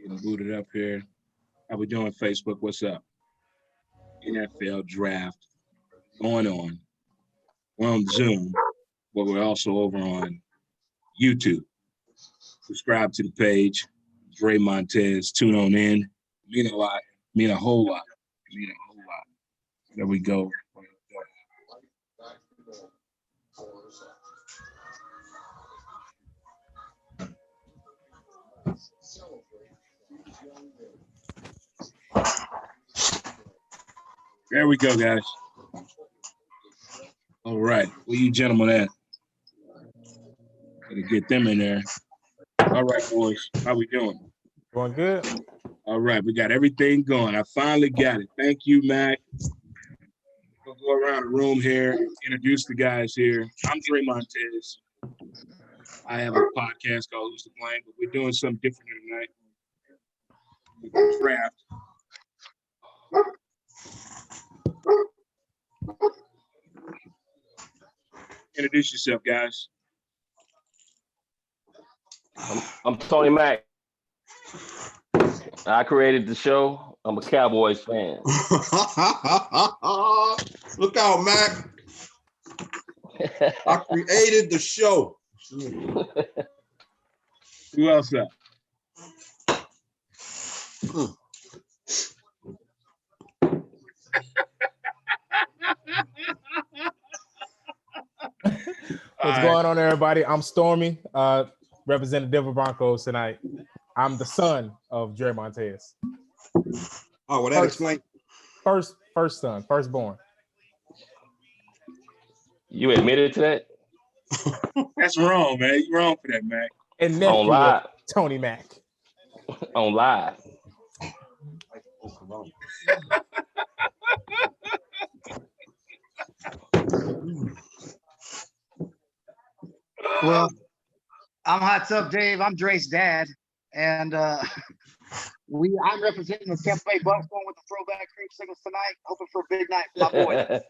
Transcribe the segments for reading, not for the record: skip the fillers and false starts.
Getting booted up here. How we doing, Facebook? What's up? NFL draft going on. We're on Zoom, but we're also over on YouTube. Subscribe to the page. Dre Montez. Tune on in. Mean a lot. Mean a whole lot. Mean a whole lot. There we go. There we go, guys. All right. Where you gentlemen at? Gotta get them in there. All right, boys. How we doing? Going good. All right. We got everything going. I finally got it. Thank you, Mac. We'll go around the room here, introduce the guys here. I'm Dre Montez. I have a podcast called Who's to Blame, but we're doing something different here tonight. With the draft. Introduce yourself, guys. I'm Tony Mack. I created the show. I'm a Cowboys fan. Look out, Mac. I created the show. Who else up? What's going on, everybody? I'm Stormy, representing Denver Broncos tonight. I'm the son of Dre Montez. Oh, well, that explains. First son, firstborn. You admitted to that? That's wrong, man. You're wrong for that, Mac. And nephew On live. of Tony Mack. On live. Well, I'm Hot Tub Dave. I'm Dre's dad, and I'm representing the Tampa Bay Bucks going with the throwback cream signals tonight. Hoping for a big night for my boy.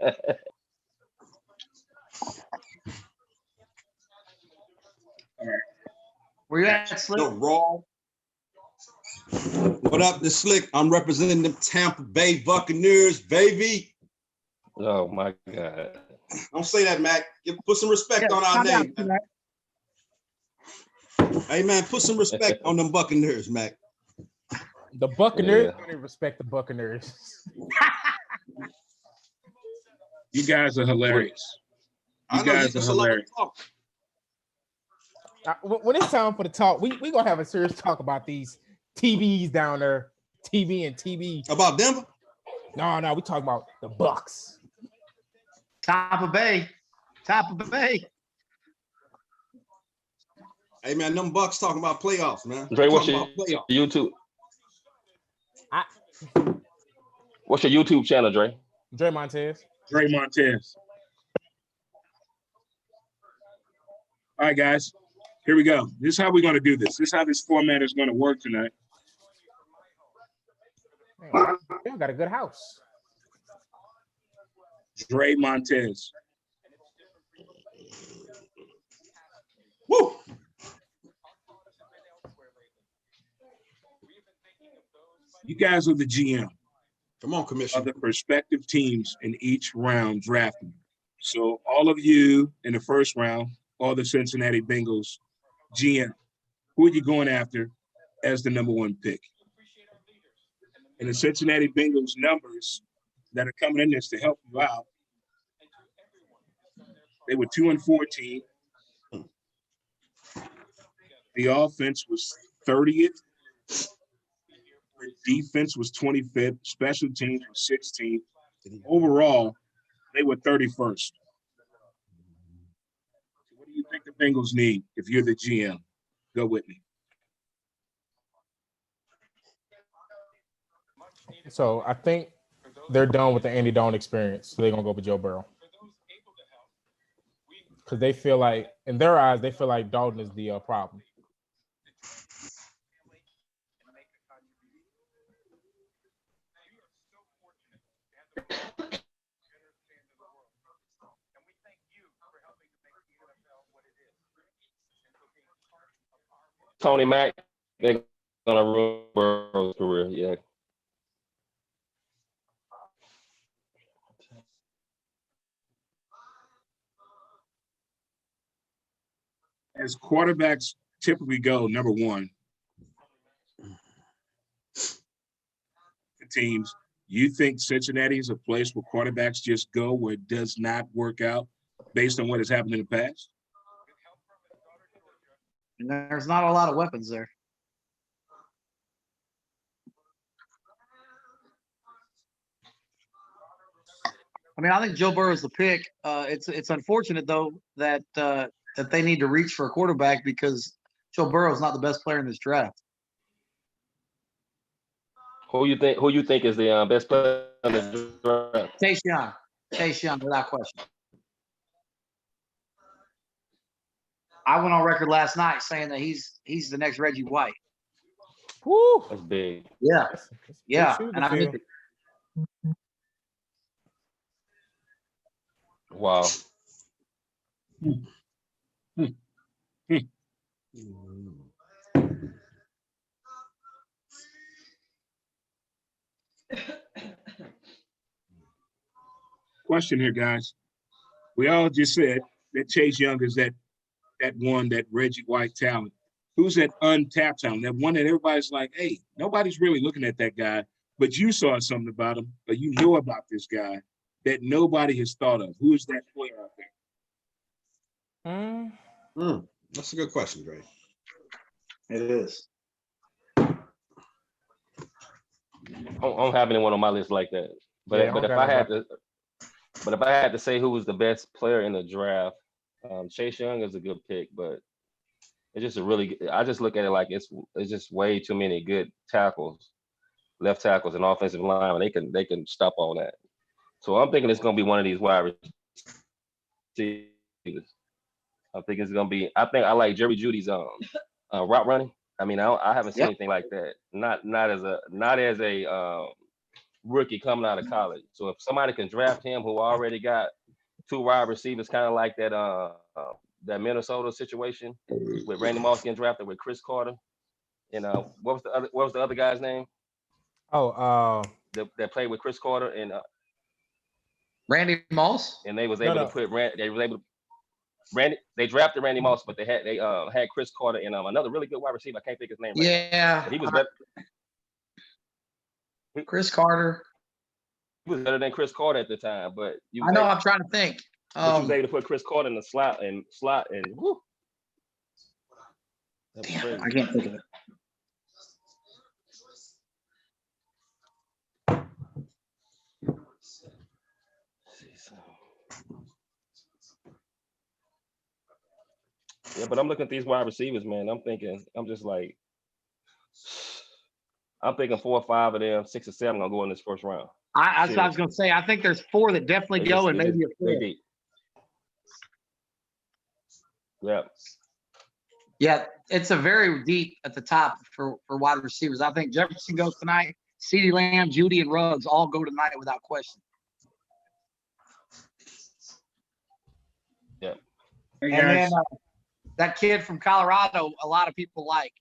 All right. Where you at, Slick? The Raw. What up, the Slick? I'm representing the Tampa Bay Buccaneers, baby. Oh my God. Don't say that, Mac. Put some respect on our name. Man. Hey, man, put some respect on them Buccaneers, Mac. The Buccaneers don't even respect the Buccaneers. You guys are hilarious. You guys are hilarious. When it's time for the talk, we gonna have a serious talk about these TVs down there, TV and TV. About Denver? No, we talking about the Bucks. Tampa Bay. Hey, man, them Bucks talking about playoffs, man. Dre, what's your YouTube? What's your YouTube channel, Dre? Dre Montez. Dre Montez. All right, guys. Here we go. This is how we're going to do this. This is how this format is going to work tonight. Man, they got a good house. Dre Montez. Woo! You guys are the GM. Come on, Commissioner. Of the prospective teams in each round drafting. So all of you in the first round, all the Cincinnati Bengals GM, who are you going after as the number one pick? And the Cincinnati Bengals numbers that are coming in this to help you out, they were 2-14. The offense was 30th. The defense was 25th. Special teams was 16th. Overall, they were 31st. What do you think the Bengals need if you're the GM? Go with me. So I think they're done with the Andy Dalton experience. So they're gonna go with Joe Burrow. Because they feel like, in their eyes, they feel like Dalton is the problem. Tony Mack, they're gonna ruin Burrow's career. Yeah. As quarterbacks typically go, number one, the teams, you think Cincinnati is a place where quarterbacks just go where it does not work out based on what has happened in the past? And there's not a lot of weapons there. I mean, I think Joe Burrow's the pick. It's unfortunate though that that they need to reach for a quarterback because Joe Burrow's not the best player in this draft. Who you think is the best player in the draft? Chase Young, without question. I went on record last night saying that he's the next Reggie White. Woo. That's big. Yeah, That's big yeah, shoes to and I fill. think Wow. Question here, guys. We all just said that Chase Young is that one, that Reggie White talent. Who's that untapped talent? That one that everybody's like, hey, nobody's really looking at that guy, but you saw something about him, or you know about this guy that nobody has thought of. Who is that player out there? That's a good question, Dre. it is. I don't have anyone on my list like that. But Yeah, I but don't if got I had nobody. if I had to say who was the best player in the draft, Chase Young is a good pick, but it's just a really good, I just look at it like it's just way too many good tackles, left tackles and offensive linemen. They can stop all that. So I'm thinking it's gonna be one of these wide receivers. I think it's gonna be. I think I like Jerry Judy's route running. I mean, I haven't seen Yep. anything like that. Not as a rookie coming out of college. So if somebody can draft him who already got two wide receivers, kind of like that Minnesota situation with Randy Moss getting drafted with Chris Carter, and what was the other guy's name Oh, that played with Chris Carter and Randy Moss. they was No, able no. to put they drafted Randy Moss, but they had Chris Carter and another really good wide receiver. I can't think his name right now. Yeah, But he was better. Chris Carter. He was better than Chris Carter at the time, but I know. I'm trying to think. But you was able to put Chris Carter in the slot and whoo. That was Damn, crazy. I can't think of it. Yeah, but I'm looking at these wide receivers, man. I'm thinking 4 or 5 of them, 6 or 7 gonna go in this first round. That's what I was going to say. I think there's 4 that definitely go, and maybe a they 5th. deep. Yeah. Yeah, it's a very deep at the top for wide receivers. I think Jefferson goes tonight. CeeDee Lamb, Judy, and Ruggs all go tonight without question. Yeah. Hey, And guys. then that kid from Colorado, a lot of people like.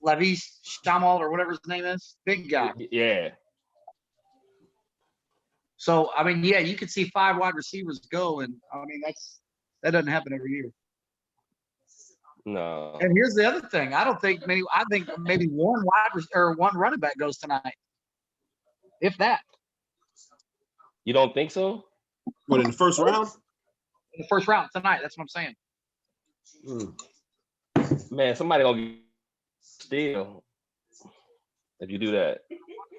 Lavish Shamal or whatever his name is. Big guy. Yeah. So, I mean, yeah, you could see 5 wide receivers go, and I mean, that doesn't happen every year. No. And here's the other thing. I think maybe one one running back goes tonight. If that. You don't think so? What, in the first round? In the first round tonight. That's what I'm saying. Man, somebody gonna steal if you do that.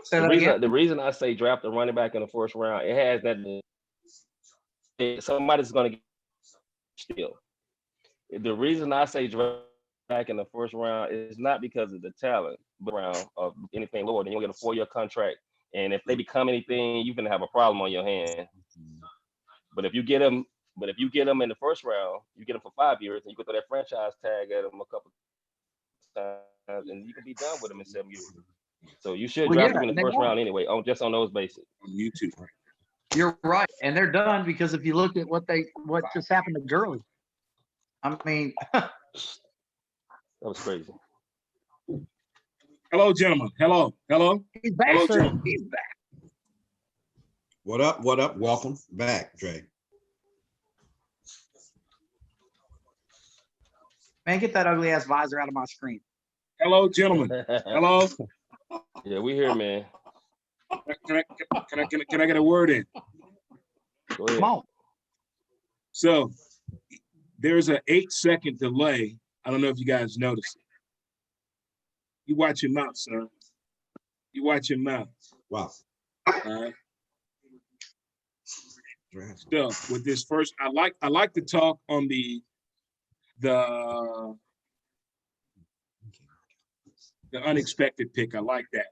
Say that again. The reason I say draft a running back in the first round, it has that somebody's gonna get steal. The reason I say draft back in the first round is not because of the talent, but round of anything lower. Then you'll get a 4-year contract, and if they become anything, you're gonna have a problem on your hand. But if you get them in the first round, you get them for 5 years, and you can throw that franchise tag at them a couple times, and you can be done with them in 7 years. So you should draft them in the first round anyway, just on those bases. On YouTube. You're right, and they're done because if you look at what just happened to Gurley, I mean, That was crazy. Hello, gentlemen. Hello. He's back, Hello, sir. gentlemen. He's back. What up? What up? Welcome back, Dre. Man, get that ugly ass visor out of my screen. Hello, gentlemen. Hello. Yeah, we here, man. Can I get a word in? Go ahead. Come on. So there's an 8-second delay. I don't know if you guys noticed it. You watch your mouth, sir. You watch your mouth. Wow. All right. So with this first, I like to talk on the unexpected pick. I like that.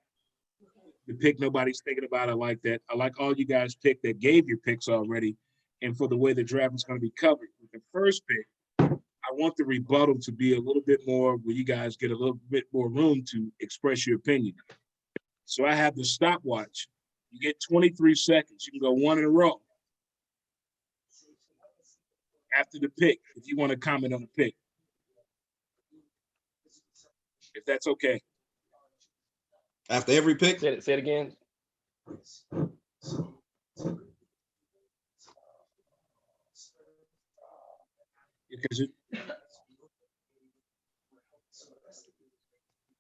The pick nobody's thinking about. I like that. I like all you guys picked that gave your picks already, and for the way the draft is going to be covered. With the first pick, I want the rebuttal to be a little bit more where you guys get a little bit more room to express your opinion. So I have the stopwatch. You get 23 seconds. You can go one in a row. After the pick, if you want to comment on the pick. If that's okay. After every pick? Say it again. Because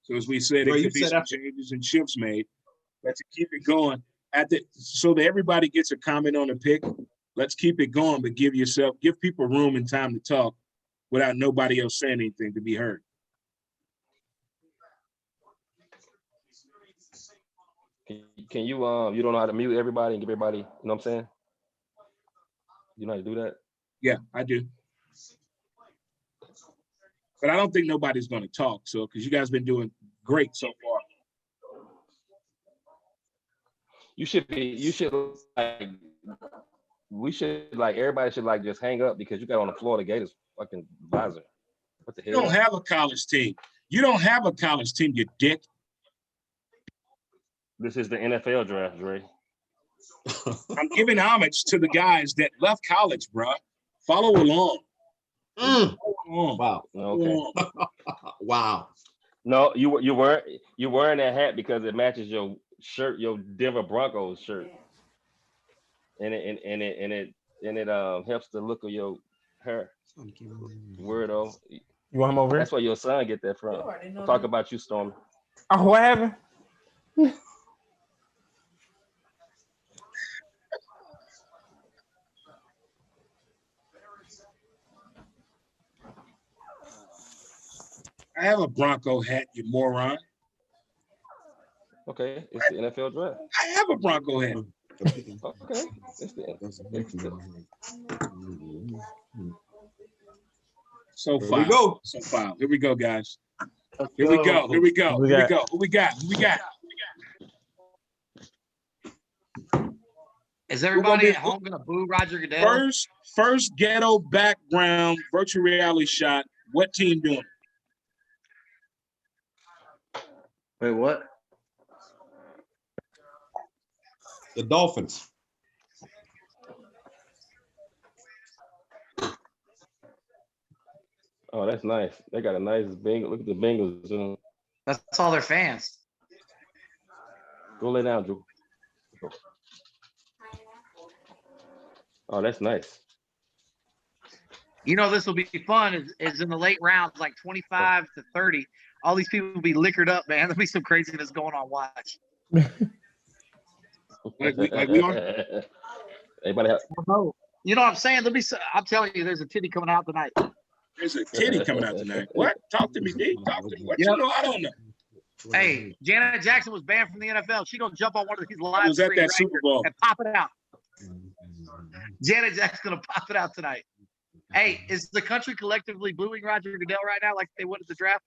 so as we said, Bro, it you could be said some after- changes and shifts made. But to keep it going, so that everybody gets a comment on the pick, let's keep it going, but give people room and time to talk without nobody else saying anything to be heard. Can you you don't know how to mute everybody and give everybody, you know what I'm saying? You know how to do that? Yeah, I do. But I don't think nobody's going to talk. So, because you guys been doing great so far. Everybody should like just hang up because you got on the floor the Gators fucking visor. What the You hell? don't have a college team. You don't have a college team, you dick. This is the NFL draft, Dre. I'm giving homage to the guys that left college, bro. Follow along. Mm. Follow along. Wow. Okay. Wow. No, you wearing that hat because it matches your shirt, your Denver Broncos shirt, and it helps the look of your hair. Weirdo. You want him over That's here? where your son get that from. Talk about you, Stormy. Oh, what happened? I have a Bronco hat, you moron. Okay, it's the NFL draft. I have a Bronco hat. Okay, So Here far. we go. So far. Here we go, guys. Let's Here we go. go. Here we go. Who we Here we got? go. Who we got? Who we got? Is everybody be- at home gonna boo Roger Goodell? First ghetto background virtual reality shot. What team doing? Wait, what? The Dolphins. Oh, that's nice. They got a nice Bengals. Look at the Bengals. That's all their fans. Go lay down, Drew. Go. Oh, that's nice. You know, this will be fun. Is in the late rounds, like 25 to 30. All these people will be liquored up, man. There'll be some craziness going on. Watch. Like we are? Anybody have? You know what I'm saying? There'll be. I'm telling you, there's a titty coming out tonight. There's a titty coming out tonight. What? Talk to me, D. Talk to me. What you know? I don't know. Hey, Janet Jackson was banned from the NFL. She gonna jump on one of these live I was at streams that right Super here Bowl. and pop it out. Janet Jackson's gonna pop it out tonight. Hey, is the country collectively booing Roger Goodell right now like they would at the draft?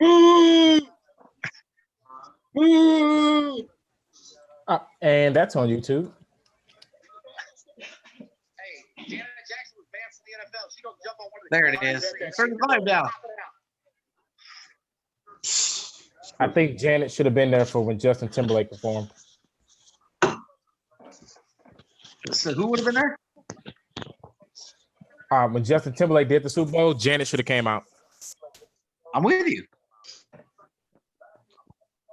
Boo! Boo! And that's on YouTube. Hey, Janet Jackson was banned from the NFL. She gonna jump on one of the. There it is. Turn the volume down. I think Janet should have been there for when Justin Timberlake performed. So who would have been there? When Justin Timberlake did the Super Bowl, Janet should have came out. I'm with you.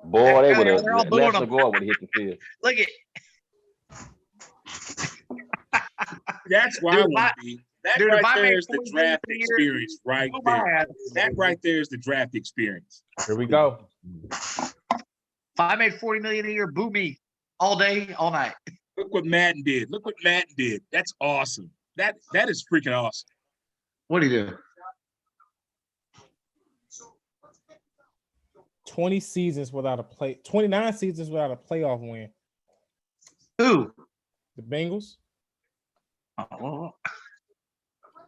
Boy, they would They're all have. booing National him. Guard would have hit the field. Look at That's why Dude, I if want to be. That dude, if right I there made is the 40 draft million a year, experience right oh my there. ass. That right there is the draft experience. Here we go. If I made 40 million a year, boo me all day, all night. Look what Madden did. Look what Madden did. That's awesome. That is freaking awesome. What do you do? 29 seasons without a playoff win. Who? The Bengals. Oh,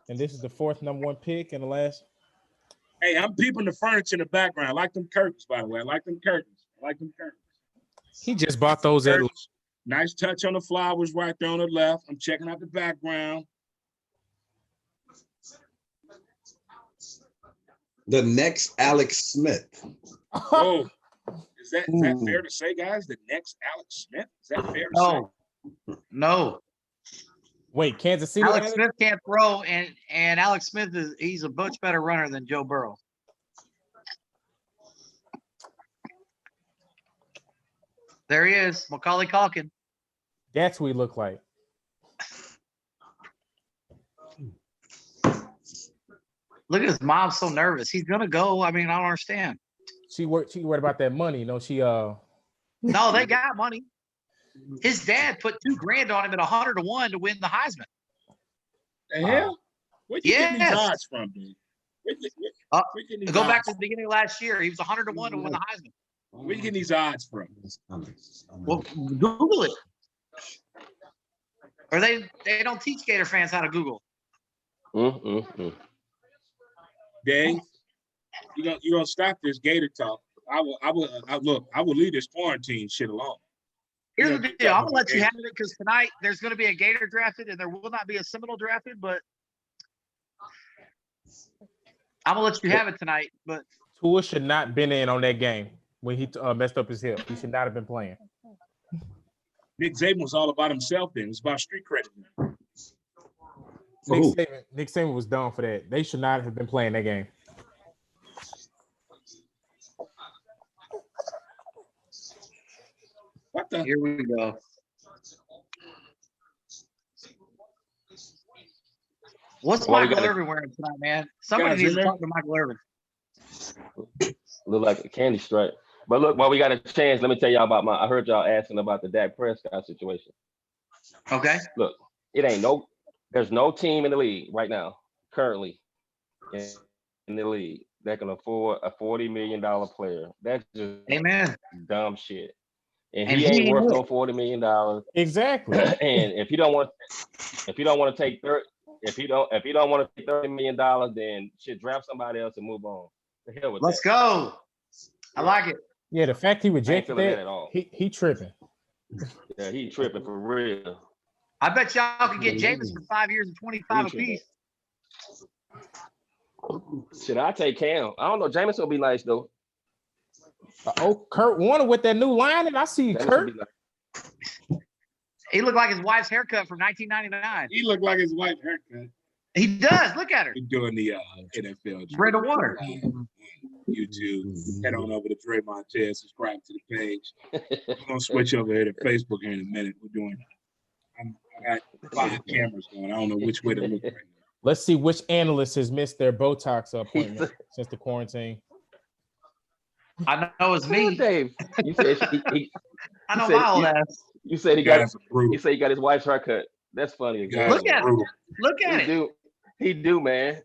And this is the 4th #1 pick in the last. Hey, I'm peeping the furniture in the background. I like them curtains, by the way. I like them curtains. He just bought those at. Curtains. Nice touch on the flowers right there on the left. I'm checking out the background. The next Alex Smith. Oh, is that fair to say, guys? The next Alex Smith? Is that fair to no, no. Wait, Kansas City. Alex Smith can't throw, and Alex Smith he's a much better runner than Joe Burrow. There he is, Macaulay Culkin. That's what he looked like. Look at his mom, so nervous. He's gonna go. I mean, I don't understand. She worried about that money. No, No, they got money. His dad put $2,000 on him at 100 to 1 to win the Heisman. The hell? Where'd you get these Yes. odds from, dude? Where'd you get these Go back odds to the beginning of last year. He was 100 to 1 to win the Heisman. Where you getting these odds from? Well, Google it. Or they don't teach Gator fans how to Google. Dave, you gonna stop this Gator talk? I will leave this quarantine shit alone. Here's Yeah, the deal. I'm gonna let you Gator. have it because tonight there's gonna be a Gator drafted and there will not be a Seminole drafted, but I'm gonna let you have it tonight. But Tua should not been in on that game when he messed up his hip. He should not have been playing. Nick Saban was all about himself then. It was about street credit. Nick Saban was done for that. They should not have been playing that game. What the? here we go. What's Well, we Michael gotta- Irvin wearing tonight, man? Somebody Guys, needs to remember- talk to Michael Irvin. Look like a candy stripe. But look, while we got a chance, let me tell y'all about I heard y'all asking about the Dak Prescott situation. Okay. Look, there's no team in the league right now, currently in the league that can afford a $40 million player. That's just Amen. dumb shit. And And he he ain't ain't worth it. no $40 million. Exactly. And if you don't want to take $30 million, then shit, draft somebody else and move on. The hell with Let's that. go. I like it. Yeah, the fact he rejected feeling that that, at all. he tripping. Yeah, he tripping for real. I bet y'all could get Jameis for 5 years and 25 apiece. Should I take Cam? I don't know. Jameis will be nice though. Kurt Warner with that new line, and I see Jameis Kurt. will be nice. He looked like his wife's haircut from 1999. He looked like his wife's haircut. He does. Look at her. He's doing the NFL. Brenda Warner. YouTube. Head on over to Dre Montez. Subscribe to the page. We're gonna switch over here to Facebook here in a minute. We're doing. I got 5 cameras going. I don't know which way to look right now. Let's see which analyst has missed their Botox appointment since the quarantine. I know it's me. Dave, you said I know said my old you- ass. you said he You got guys are brutal. he said he got his wife's haircut. That's funny. You guys Look are at it. brutal. Look at it. He do, man.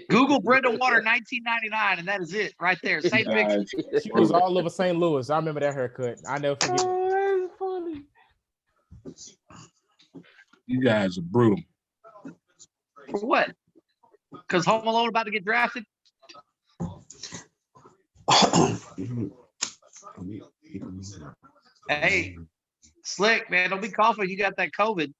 Google Brenda Warner 1999, and that is it right there. Same picture. Guys, She was all over St. Louis. I remember that haircut. I never forget it. Oh, that's funny. you guys are brutal. For what? Because Home Alone about to get drafted? Hey, Slick, man, don't be coughing. You got that COVID.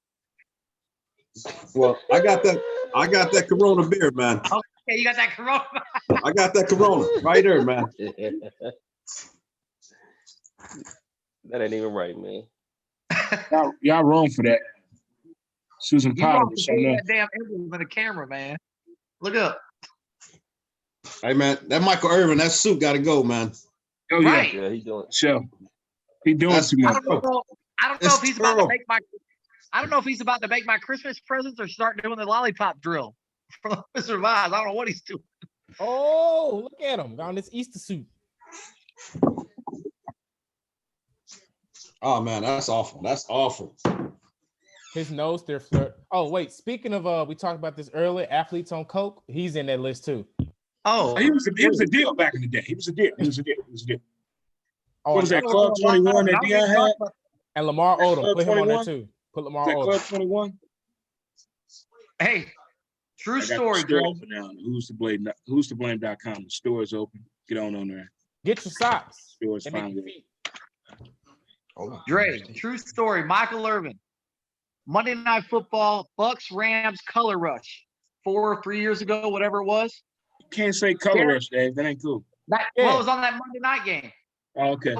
Well, I got that Corona beer, man. Okay, you got that corona. I got that Corona right there, man. That ain't even right, man. Y'all wrong for that. Susan You Powell want was to see something that damn emblem in the camera, man. Look up. Hey, man, that Michael Irvin, that suit got to go, man. Oh yeah, Right. Yeah, he's doing. so he doing That's- too I much. don't know. I don't know It's if he's about to terrible. make my. I don't know if he's about to make my Christmas presents or start doing the lollipop drill from Wizard of Oz. I don't know what he's doing. Oh, look at him on this Easter suit. Oh man, that's awful. That's awful. His nose, they're flirt. Oh, wait. Speaking of, we talked about this earlier. Athletes on coke. He's in that list too. Oh, He was a deal back in the day. He was a deal. He was a deal. He was a deal. Oh, What was that, and, Club 21 that Deion had? and Lamar Odom. Club Put him on there 21? too. Put Was Lamar that Club Odom. 21? hey, true I got story, the store Dre. open now. Who's to blame.com. The store is open. Get on there. Get your socks. Store is They make fine your with it. feet. Dre, true story. Michael Irvin, Monday Night Football, Bucks Rams color rush 3 years ago, whatever it was. You can't say color rush, Dave. That ain't cool. That Yeah. was on that Monday night game, Oh, okay.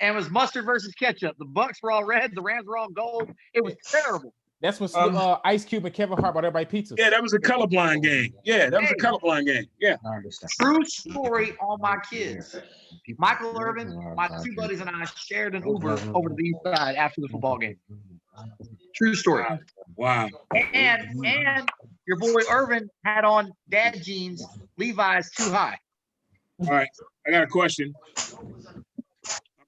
and it was mustard versus ketchup. The Bucks were all red, the Rams were all gold. It was terrible. That's when Ice Cube and Kevin Hart bought everybody pizza. Yeah, that was a colorblind game. Yeah, that was a colorblind game. Yeah. True story on my kids. Michael Irvin, my two buddies, and I shared an Uber over to the east side after the football game. True story. Wow. And your boy Irvin had on dad jeans, Levi's too high. All right. I got a question. I'm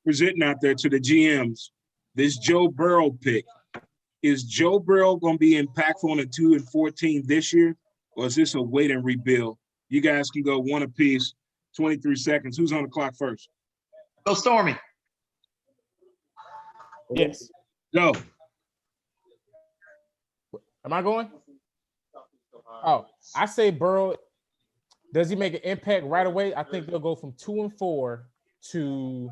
presenting out there to the GMs. This Joe Burrow pick. Is Joe Burrow going to be impactful on the 2-14 this year? Or is this a wait and rebuild? You guys can go one apiece, 23 seconds. Who's on the clock first? Go Stormy. Yes. Go. Am I going? Oh, I say Burrow. Does he make an impact right away? I think they'll go from 2-4 to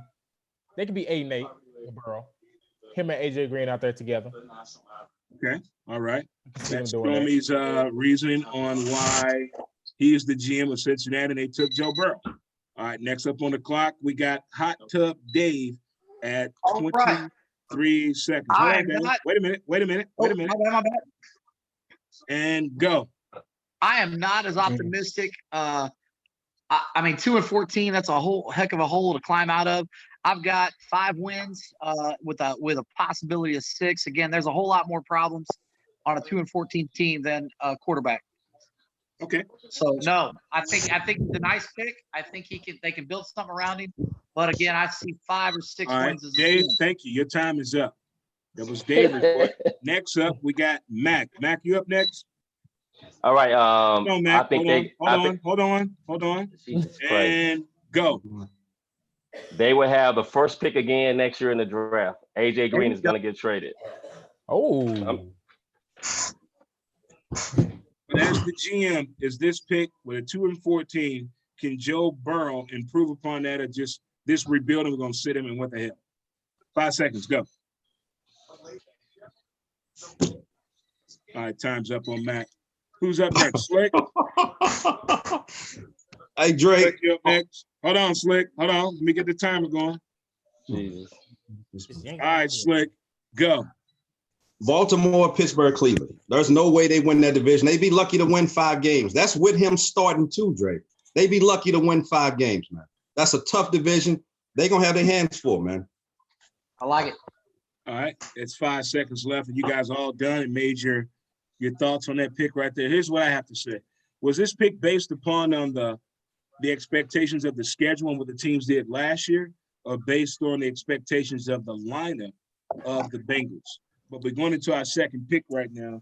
they could be 8-8 with Burrow. Him and AJ Green out there together. Okay. All right. See him That's doing that. Stormy's reasoning on why he is the GM of Cincinnati and they took Joe Burrow. All right. Next up on the clock, we got Hot Tub Dave at All right. 23 seconds. I Hold on, am Dave. not- Wait a minute. Oh, my bad. And go. I am not as optimistic. I mean, 2-14, that's a whole heck of a hole to climb out of. I've got 5 wins with a possibility of 6. Again, there's a whole lot more problems on a 2-14 team than a quarterback. Okay. So no, I think he's a nice pick. I think they can build something around him. But again, I see 5 or 6 All right. wins as a Dave, team. thank you. Your time is up. That was Dave's report. Next up, we got Mac. Mac, you up next? All right. Hold on, Mac. I think Hold on. Jesus Christ. And go. They will have the first pick again next year in the draft. AJ Green is going to get traded. Oh, But as the GM, is this pick with a 2-14, can Joe Burrow improve upon that or just this rebuilding, we're going to sit him and what the hell? 5 seconds, go. All right, time's up on Mac. Who's up next? Slick? Hey, Drake. Slick, you up next? Hold on, Slick. Hold on. Let me get the timer going. Jesus. All right, Slick, go. Baltimore, Pittsburgh, Cleveland. There's no way they win that division. They'd be lucky to win 5 games. That's with him starting too, Drake. They'd be lucky to win 5 games, man. That's a tough division. They're going to have their hands full, man. I like it. All right, it's 5 seconds left, and you guys are all done and made your thoughts on that pick right there. Here's what I have to say. Was this pick based upon the expectations of the schedule and what the teams did last year, or based on the expectations of the lineup of the Bengals? But we're going into our second pick right now.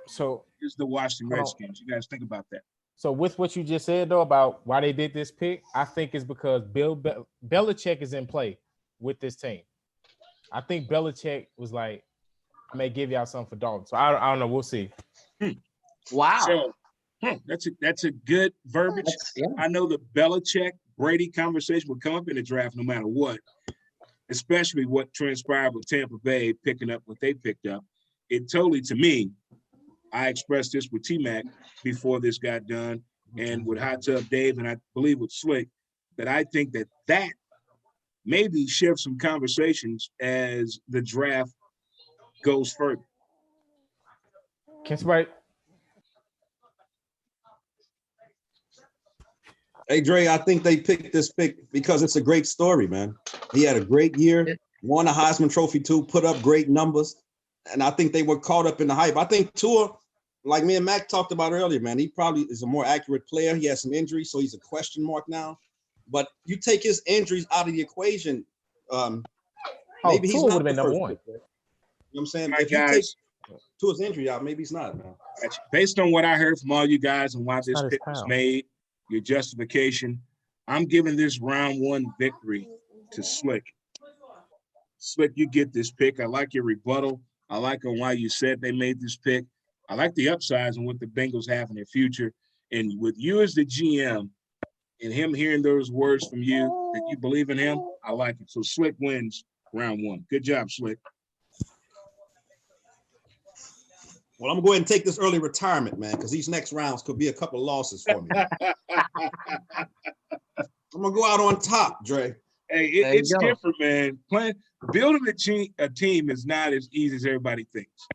so Is the Washington Hold on. Redskins. You guys think about that. So with what you just said though about why they did this pick, I think it's because Belichick is in play with this team. I think Belichick was like, I may give y'all something for Dalton. So I don't know. We'll see. Wow. So that's a good verbiage. Yeah. I know the Belichick Brady conversation will come up in the draft no matter what, especially what transpired with Tampa Bay picking up what they picked up. It totally, to me, I expressed this with T-Mac before this got done and with Hot Tub Dave and I believe with Slick, that I think that maybe shifts some conversations as the draft goes further. Can somebody? Hey, Dre, I think they picked this pick because it's a great story, man. He had a great year, won a Heisman Trophy too, put up great numbers. And I think they were caught up in the hype. I think Tua, like me and Mac talked about earlier, man, he probably is a more accurate player. He has some injuries, so he's a question mark now. But you take his injuries out of the equation, maybe he's Tua not would have been the number first one. pick, right? You know what I'm saying? All right, If you take guys. Tua's injury out, maybe he's not, man. Based on what I heard from all you guys and why this not his pick was pound. made, your justification, I'm giving this round one victory to Slick. Slick, you get this pick. I like your rebuttal. I like on why you said they made this pick. I like the upsides and what the Bengals have in their future. And with you as the GM and him hearing those words from you that you believe in him, I like it. So Slick wins round one. Good job, Slick. Well, I'm going to go ahead and take this early retirement, man, because these next rounds could be a couple of losses for me. I'm going to go out on top, Dre. Hey, it's different, man. Building a team is not as easy as everybody thinks.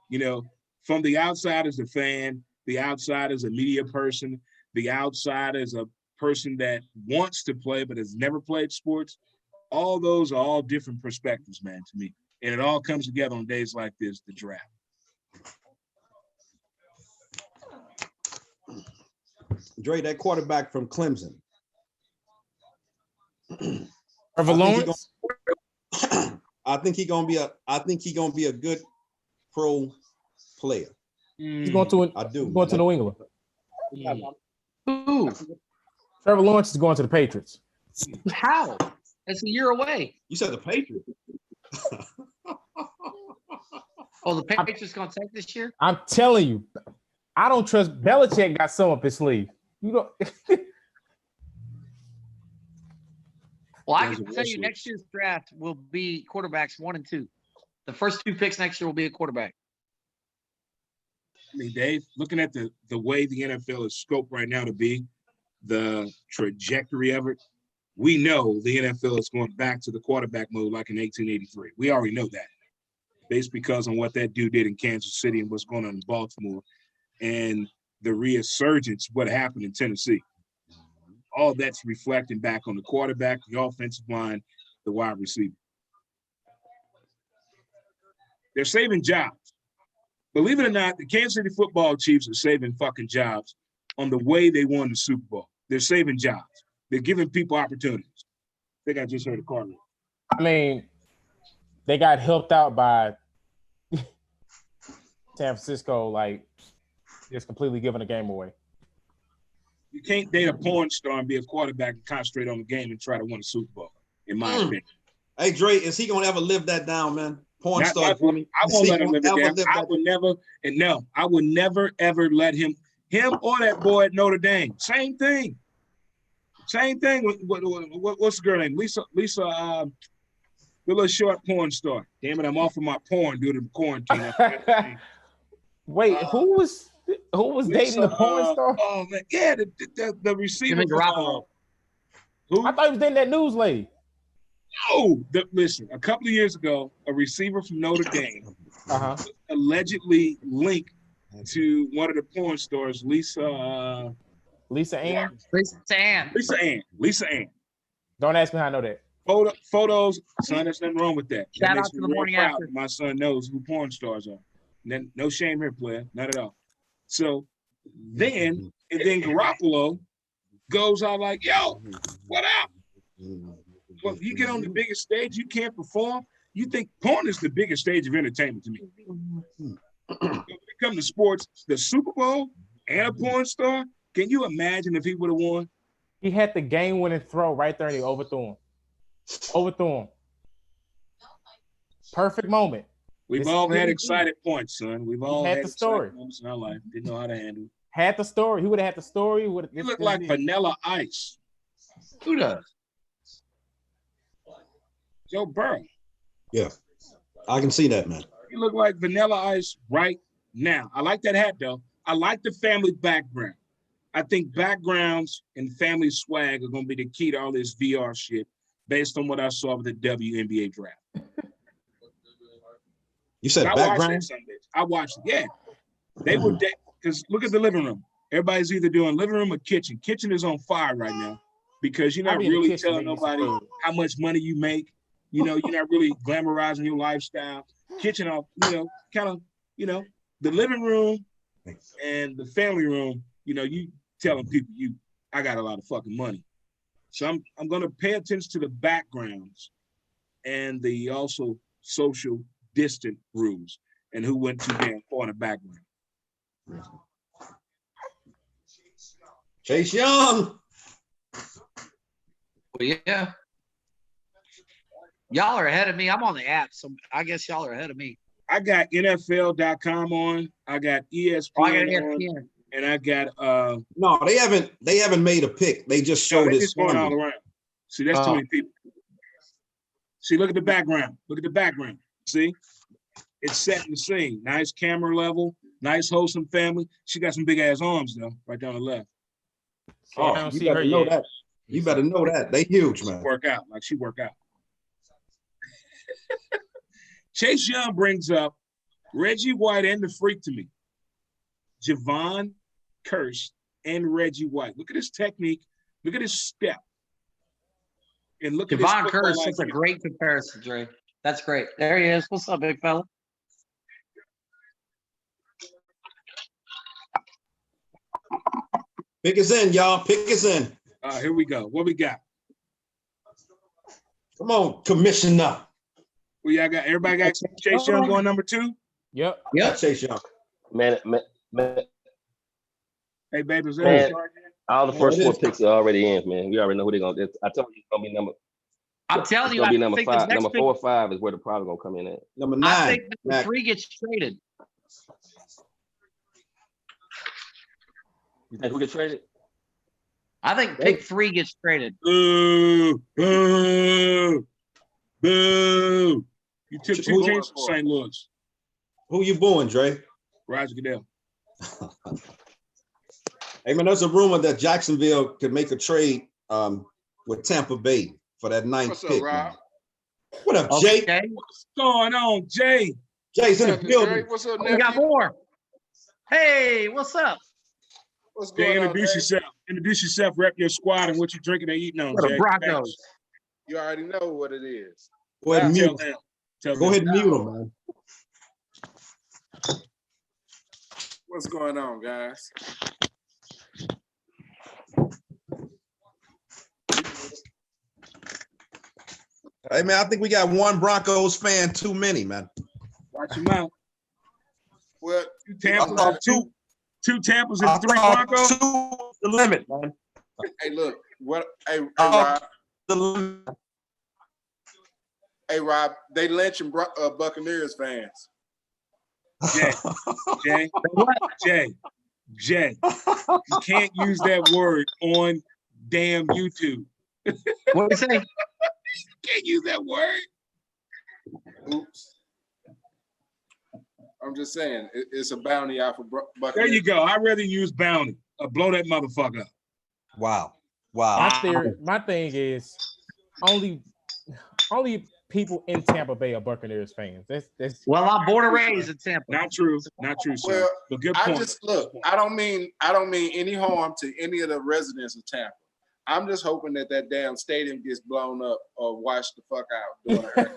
You know, from the outside as a fan, the outside as a media person, the outside as a person that wants to play but has never played sports, all those are all different perspectives, man, to me. And it all comes together on days like this, the draft. Dre, that quarterback from Clemson. Trevor Lawrence. I think he's gonna be a good pro player. He's going to New England. Ooh, Trevor Lawrence is going to the Patriots. how? It's a year away. You said the Patriots. Oh, the Patriots going to take this year? I'm telling you, I don't trust Belichick. Got some up his sleeve. You don't. Well, I can tell you next year's draft will be quarterbacks 1 and 2. The first 2 picks next year will be a quarterback. I mean, Dave, looking at the way the NFL is scoped right now to be, the trajectory of it, we know the NFL is going back to the quarterback mode like in 1883. We already know that, based because on what that dude did in Kansas City and what's going on in Baltimore, and the resurgence, what happened in Tennessee. All that's reflecting back on the quarterback, the offensive line, the wide receiver. They're saving jobs. Believe it or not, the Kansas City football Chiefs are saving fucking jobs on the way they won the Super Bowl. They're saving jobs. They're giving people opportunities. I think I just heard a car. I mean, they got helped out by San Francisco, like just completely giving the game away. You can't date a porn star and be a quarterback and concentrate on the game and try to win a Super Bowl, in my opinion. Hey, Dre, is he going to ever live that down, man? Porn star. I won't let him live it down. I would never, and no, I would never, ever let him or that boy at Notre Dame. Same thing. Same thing. What's the girl name? Lisa, the little short porn star. Damn it, I'm off of my porn due to the quarantine. Wait, who was dating the porn star? Oh man, yeah, the receiver. Who? I thought he was dating that news lady. No, listen. A couple of years ago, a receiver from Notre Dame allegedly linked to one of the porn stars, Lisa Ann. Lisa Ann. Don't ask me how I know that. Photos, son. There's nothing wrong with that. Shout out to the morning after. My son knows who porn stars are. No shame here, player. Not at all. So then Garoppolo goes out like, yo, what up? Well, you get on the biggest stage, you can't perform. You think porn is the biggest stage of entertainment to me. When it comes to sports, the Super Bowl and a porn star, can you imagine if he would have won? He had the game-winning throw right there and he overthrew him. Perfect moment. We've all had excited points, son. We've all had the story moments in our life. Didn't know how to handle it. Had the story. He would have had the story. You look like Vanilla Ice. Who does? Joe Burrow. Yeah, I can see that, man. You look like Vanilla Ice right now. I like that hat, though. I like the family background. I think backgrounds and family swag are going to be the key to all this VR shit based on what I saw with the WNBA draft. You said background? I watched it, yeah. They were because look at the living room. Everybody's either doing living room or kitchen. Kitchen is on fire right now because you're I'll not be in the really kitchen telling making some nobody food. how much money you make. You know, you're not really glamorizing your lifestyle. Kitchen, kind of, the living room and the family room, you telling people I got a lot of fucking money. So I'm going to pay attention to the backgrounds and the also social distant rules and who went too damn far in the background. Chase Young. Well, yeah. Y'all are ahead of me. I'm on the app, so I guess y'all are ahead of me. I got NFL.com on. I got ESPN, Oh, I got on, ESPN. and I got No, they haven't made a pick. They just showed it's his going all family. around. See, that's too many people. See, look at the background. Look at the background. See, it's setting the scene. Nice camera level. Nice wholesome family. She got some big ass arms though, right down the left. I Oh, don't you see her better know yet. that. You better know that. They huge, man. Work out like she work out. Chase Young brings up Reggie White and the freak to me. Javon Curse and Reggie White. Look at his technique. Look at his step. And look at his Javon football Curse. That's a IQ. great comparison, Dre. That's great. There he is. What's up, big fella? Pick us in, y'all. Pick us in. Here we go. What we got? Come on, Commissioner. We got everybody got Chase Young going number 2? Yep. Yeah, Chase Young. Man, Hey, baby, is Man. that all the first it 4 is. picks are already in, man. We already know who they're gonna. I told you it's gonna be number. I'm telling It's you, gonna I be number think this 5. next Number pick, 4 or 5 is where the problem gonna come in at. Number 9. I think the Mac. 3 gets traded. You think who get traded? I think pick 3 gets traded. Boo! Boo! Boo! You took 2 Who- teams from St. Louis. Who you booing, Dre? Roger Goodell. Hey, man, there's a rumor that Jacksonville could make a trade with Tampa Bay for that 9th What's up, pick. Rob? Man. What up, Jay? Okay. What's going on, Jay? Jay's in the What's up, building. Dre? What's up, We got nephew? more. Hey, what's up? What's Jay, going on, introduce Dre? yourself. Introduce yourself, rep your squad, and what you drinking and eating on, For the Jay. Broncos. You already know what it is. Go ahead and Tell mute. them. Tell Go them. ahead and mute him, man. What's going on, guys? Hey, man, I think we got one Broncos fan too many, man. Watch your mouth. Well, Two I Tampas, thought two. two Tampas I and 3 thought Broncos. 2 was the limit, man. hey, look. What? Hey, Uh, Rob. The limit. Hey, Rob. They lynching Buccaneers fans. Jay. You can't use that word on damn YouTube. What do you say? Can't use that word. Oops. I'm just saying, it's a bounty out for There Buccaneers. you go. I'd rather use bounty or blow that motherfucker up. Wow. Wow. My thing is only people in Tampa Bay are Buccaneers fans. That's Well, I'm born and raised in Tampa. Not true, sir. Well, But good I point. just look. I don't mean any harm to any of the residents of Tampa. I'm just hoping that damn stadium gets blown up or washed the fuck out during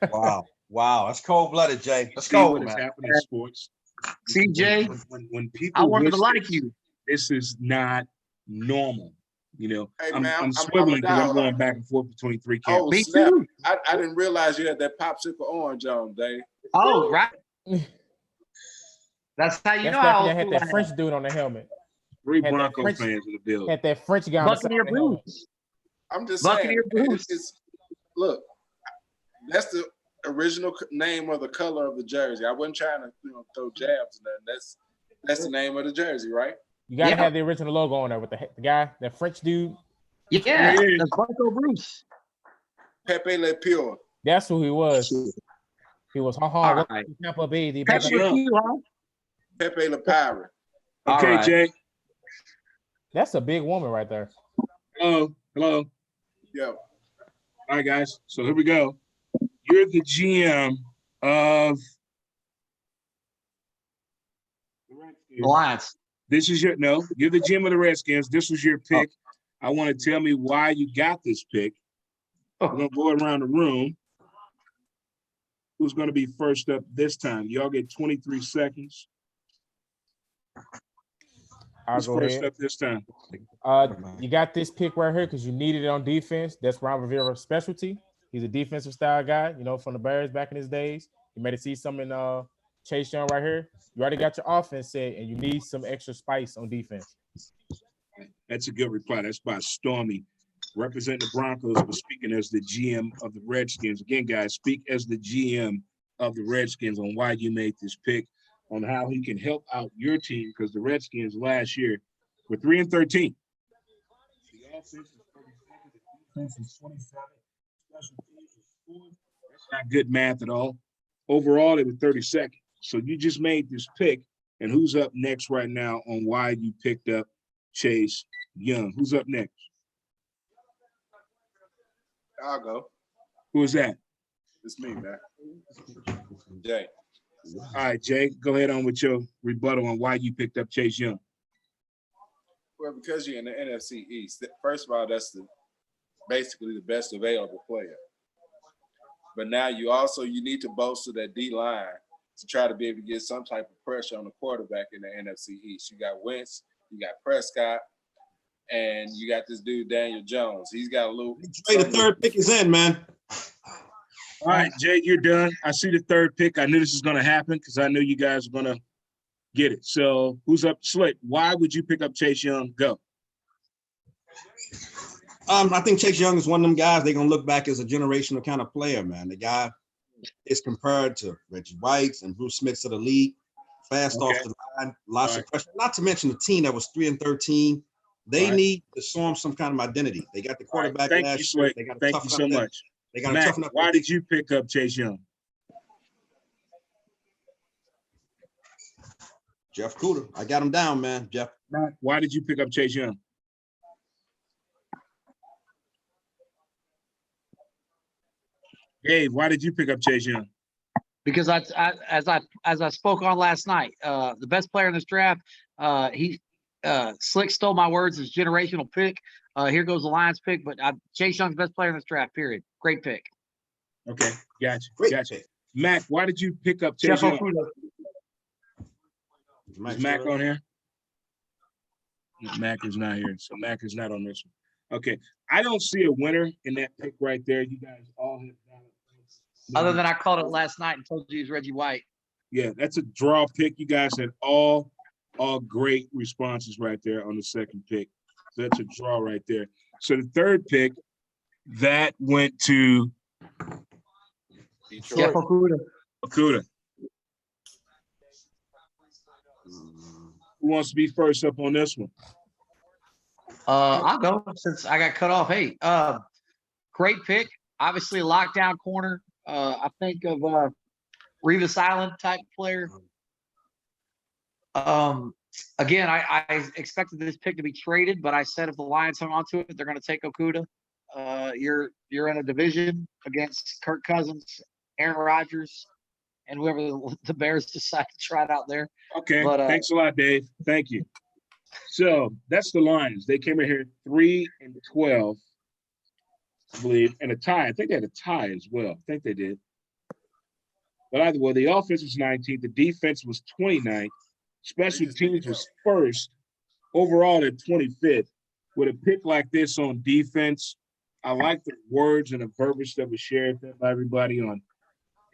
the Wow. Wow. That's cold-blooded, Jay. Let's See go, what is man. happening in sports. CJ, When people I wanted wish to like this, you. this is not normal. You know, Hey, I'm man, I'm a swiveling because I'm diehard. going back and forth between 3 Oh, camps. Me snap. too. I didn't realize you had that popsicle orange on, Dave. Oh, right. That's how you That's know back how when they had old that I am. French dude on the helmet. 3 Had that Broncos French- fans in the building. Had that French guy on the side Buccaneer of the helmet. Blues. I'm just Buccaneer saying. Blues. Look, that's the original name of the color of the jersey. I wasn't trying to throw jabs. And that's the name of the jersey, right? You gotta Yeah. have the original logo on there with the guy, that French dude. Yeah, Yeah. that's Bucco Bruce. Pepe Le Pure. That's who he was. He was All welcome right. to Tampa Bay. The Pepper Buccaneers. Q, huh? Pepe Le Pirate. All Okay, right. Jay. That's a big woman right there. Hello. Yeah. All right, guys. So here we go. You're the GM of Alliance. This is you're the GM of the Redskins. This was your pick. I want to tell me why you got this pick. We're gonna go around the room. Who's gonna be first up this time? Y'all get 23 seconds. Who's first up this time? You got this pick right here because you needed it on defense. That's Ron Rivera's specialty. He's a defensive style guy, from the Bears back in his days. You made it see something in Chase Young right here. You already got your offense set, and you need some extra spice on defense. That's a good reply. That's by Stormy, representing the Broncos, but speaking as the GM of the Redskins. Again, guys, speak as the GM of the Redskins on why you made this pick, on how he can help out your team, because the Redskins last year were 3-13. The offense is 37, the defense is 27, special teams is 4. That's not good math at all. Overall, they were 32nd. So you just made this pick, and who's up next right now on why you picked up Chase Young? Who's up next? I'll go. Who is that? It's me, man. Jay. All right, Jay, go ahead on with your rebuttal on why you picked up Chase Young. Well, because you're in the NFC East. First of all, that's basically the best available player. But now you need to bolster that D-line to try to be able to get some type of pressure on the quarterback in the NFC East. You got Wentz, you got Prescott, and you got this dude, Daniel Jones. He's got a little. The third pick is in, man. All right, Jay, you're done. I see the third pick. I knew this was going to happen because I knew you guys were going to get it. So who's up? Slick, why would you pick up Chase Young? Go. I think Chase Young is one of them guys they're going to look back as a generational kind of player, man. The guy is compared to Reggie White and Bruce Smith of the league. Fast off the line, lots of pressure. Not to mention the team that was 3-13. They need to show him some kind of identity. They got the quarterback last year. They got to Thank you so much. They got to Mac, toughen up. Why did you pick up Chase Young? Jeff Cooter. I got him down, man. Jeff. Mac, why did you pick up Chase Young? Dave, why did you pick up Chase Young? Because as I spoke on last night, the best player in this draft, Slick stole my words as generational pick. Here goes the Lions pick, but Chase Young's best player in this draft, period. Great pick. Okay, gotcha. Mac, why did you pick up Chase Young? Is Mac on here? Mac is not here, so Mac is not on this one. Okay, I don't see a winner in that pick right there. You guys all have valid points. Other than I called it last night and told you he's Reggie White. Yeah, that's a draw pick. You guys had all great responses right there on the second pick. So that's a draw right there. So the third pick, that went to Jeff Okudah. Who wants to be first up on this one? I'll go since I got cut off. Hey, great pick. Obviously, a lockdown corner. I think of Revis Island type player. Again, I expected this pick to be traded, but I said if the Lions hung on to it, they're going to take Okudah. You're in a division against Kirk Cousins, Aaron Rodgers, and whoever the Bears decide to try it out there. Okay, thanks a lot, Dave. Thank you. So that's the Lions. They came in here 3-12, I believe, and a tie. I think they had a tie as well. I think they did. But either way, the offense was 19th. The defense was 29th. Special teams was first. Overall at 25th. With a pick like this on defense, I like the words and the verbiage that was shared by everybody on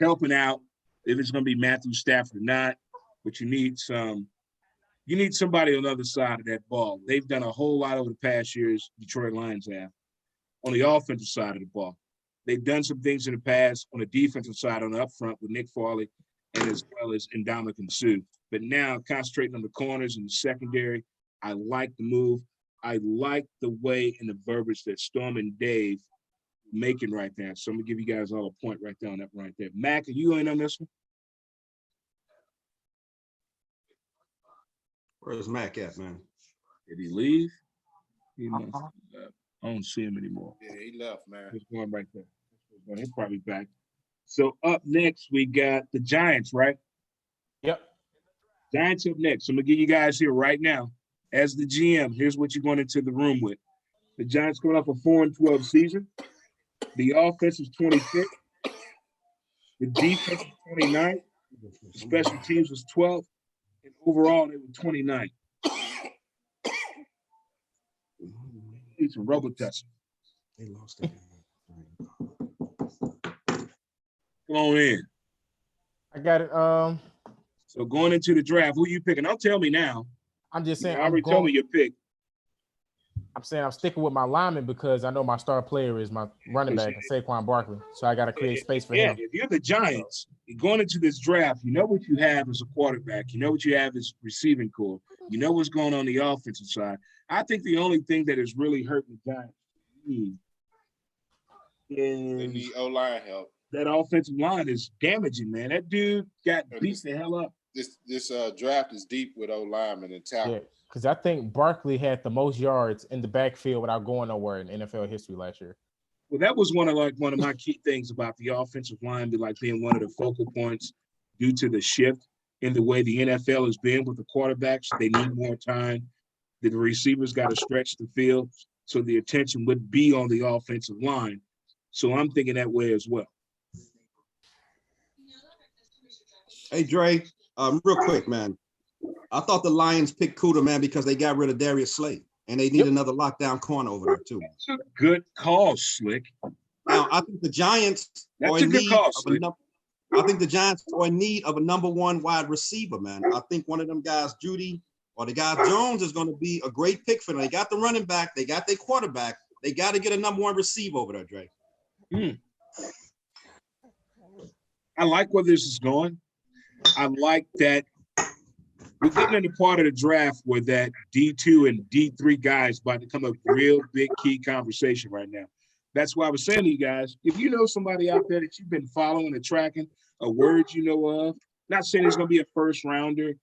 helping out. If it's going to be Matthew Stafford or not, but you need somebody on the other side of that ball. They've done a whole lot over the past years, Detroit Lions have, on the offensive side of the ball. They've done some things in the past on the defensive side, on the up front with Nick Farley and as well as Ndamukong Suh. But now concentrating on the corners and the secondary, I like the move. I like the way and the verbiage that Storm and Dave are making right there. So I'm going to give you guys all a point right there on that right there. Mac, are you in on this one? Where's Mac at, man? Did he leave? I don't see him anymore. Yeah, he left, man. He's going right there. He's probably back. So up next, we got the Giants, right? Yep. Giants up next. I'm gonna give you guys here right now. As the GM, here's what you're going into the room with. The Giants coming off a 4-12 season. The offense is 25th. The defense is 29th. Special teams was 12th. And overall, they were 29th. Need some rubber touch. They lost it. Come on in. I got it. So going into the draft, who you picking? Don't tell me now. I'm just You saying. already told me your pick. I'm saying I'm sticking with my lineman because I know my star player is my running back, Saquon Barkley. So I got to create space for him. If you're the Giants, going into this draft, you know what you have as a quarterback. You know what you have as receiving core. You know what's going on the offensive side. I think the only thing that is really hurting the Giants They is need O-line help. that offensive line is damaging, man. That dude got beat the hell up. This draft is deep with O-linemen and talent. Yeah, because I think Barkley had the most yards in the backfield without going nowhere in NFL history last year. Well, that was one of my key things about the offensive line, being one of the focal points due to the shift in the way the NFL has been with the quarterbacks. They need more time. The receivers got to stretch the field, so the attention would be on the offensive line. So I'm thinking that way as well. Hey, Dre, real quick, man. I thought the Lions picked Cuda, man, because they got rid of Darius Slade, and they need another lockdown corner over there too. That's a good call, Slick. Now, I think the Giants are in need of a number one wide receiver, man. I think one of them guys, Judy or the guy Jones, is going to be a great pick for them. They got the running back, they got their quarterback. They got to get a number one receiver over there, Dre. I like where this is going. I like that we're getting into part of the draft where that D2 and D3 guys about to come a real big key conversation right now. That's why I was saying to you guys, if you know somebody out there that you've been following and tracking, a word you know of, not saying it's going to be a first rounder,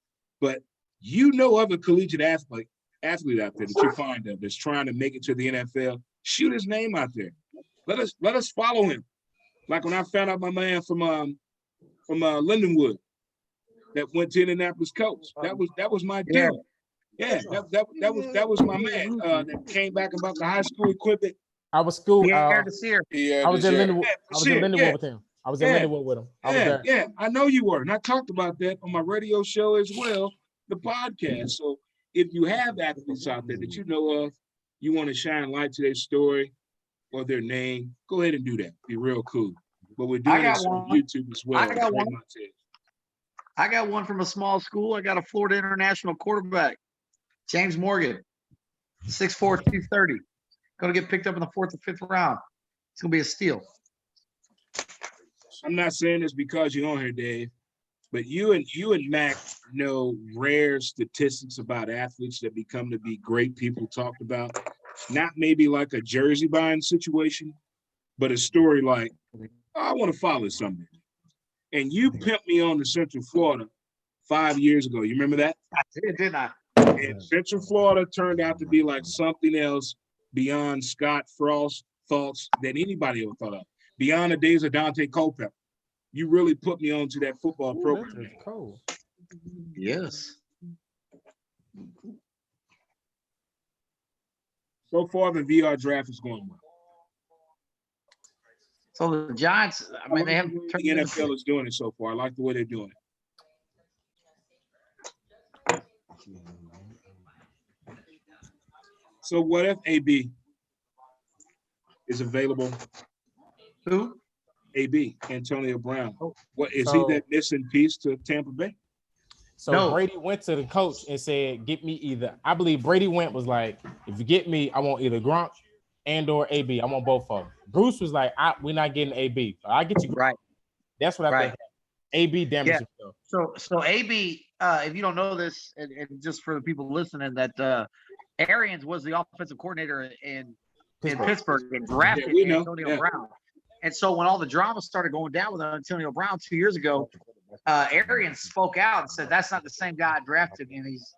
but you know of a collegiate athlete out there that you're fond of that's trying to make it to the NFL, shoot his name out there. Let us follow him. Like when I found out my man from Lindenwood that went to Indianapolis coach. That was my deal. Yeah, that was my man that came back about the high school equipment. I was school. Pierre Desir. I was in Lindenwood. I was in Lindenwood Yeah. with him. I was in Lindenwood with him. I was there. Yeah, I know you were. And I talked about that on my radio show as well, the podcast. So if you have athletes out there that you know of, you want to shine light to their story or their name, go ahead and do that. Be real cool. But we're doing this on YouTube as well. I got one from a small school. I got a Florida International quarterback, James Morgan, 6'4", 230. Going to get picked up in the 4th or 5th round. It's going to be a steal. I'm not saying this because you're on here, Dave, but you and Mac know rare statistics about athletes that become to be great people talked about. Not maybe like a jersey buying situation, but a story like, I want to follow somebody. And you pimped me on to Central Florida 5 years ago. You remember that? I did, didn't I? And Central Florida turned out to be like something else beyond Scott Frost's thoughts that anybody ever thought of. Beyond the days of Dante Culpepper. You really put me on to that football program. Cool. Yes. So far, the VR draft is going well. So the Giants, I mean, they have the NFL is doing it so far. I like the way they're doing it. So what if AB is available? Who? AB, Antonio Brown. What is So- he that missing piece to Tampa Bay? So No. Brady went to the coach and said, "Get me either." I believe Brady was like, "If you get me, I want either Gronk and or AB. I want both of them." Bruce was like, "We're not getting AB. So I get you." Right. That's what I Right. think. AB damaged himself. So AB, if you don't know this, and just for the people listening, that Arians was the offensive coordinator in Pittsburgh and drafted Yeah, we know. Antonio Yeah. Brown. And so when all the drama started going down with Antonio Brown 2 years ago, Arians spoke out and said, "That's not the same guy I drafted," and he's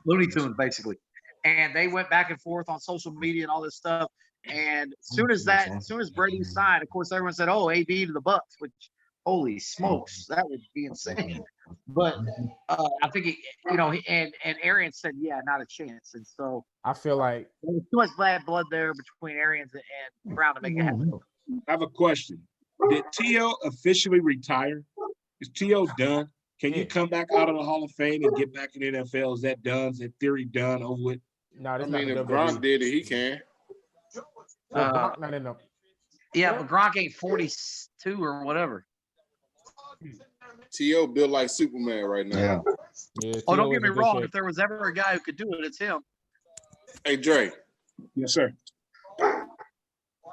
Looney Tunes basically. And they went back and forth on social media and all this stuff. And as soon as Brady signed, of course, everyone said, "Oh, AB to the Bucks," which Holy smokes, that would be insane. But I think and Arians said, yeah, not a chance. And so I feel like there was too much bad blood there between Arians and Brown to make it happen. I have a question. Did T.O. officially retire? Is T.O. done? Can you come back out of the Hall of Fame and get back in the NFL? Is that done? Is that theory done? Over with? no, I that's mean, not if the Gronk WWE. did it, he can. Well, Gronk not in the. Yeah, but Gronk ain't 42 or whatever. T.O. built like Superman right now. Yeah, Oh, don't T.O. get is me in good wrong. shape. If there was ever a guy who could do it, it's him. Hey, Dre, Yes, sir.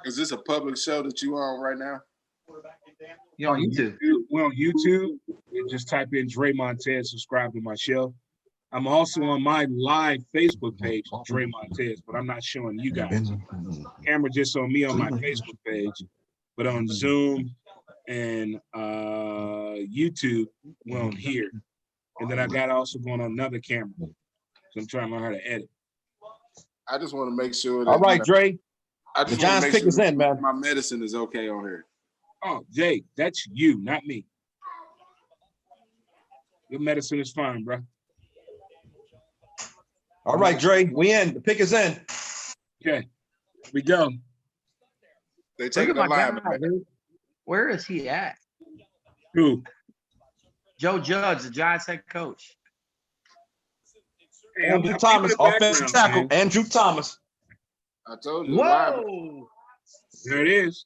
is this a public show that you on right now? You on YouTube. We're on YouTube. And just type in Dre Montez, subscribe to my show. I'm also on my live Facebook page, Dre Montez, but I'm not showing you guys. Camera just on me on my Facebook page, but on Zoom and YouTube, we're on here. And then I got also going on another camera. So I'm trying to learn how to edit. I just want to make sure that. All right, Dre. I The just want to Giants make pick sure is in, man. my medicine is okay on here. Oh, Jay, that's you, not me. Your medicine is fine, bro. All right, Dre. We in. The pick is in. Okay, we go. They Look take at the my guy, line back. dude. Where is he at? Who? Joe Judge, the Giants head coach. Hey, Andrew I'm Thomas, keeping the offensive background, tackle. man. Andrew Thomas. I told you. the line back. Whoa! There it is.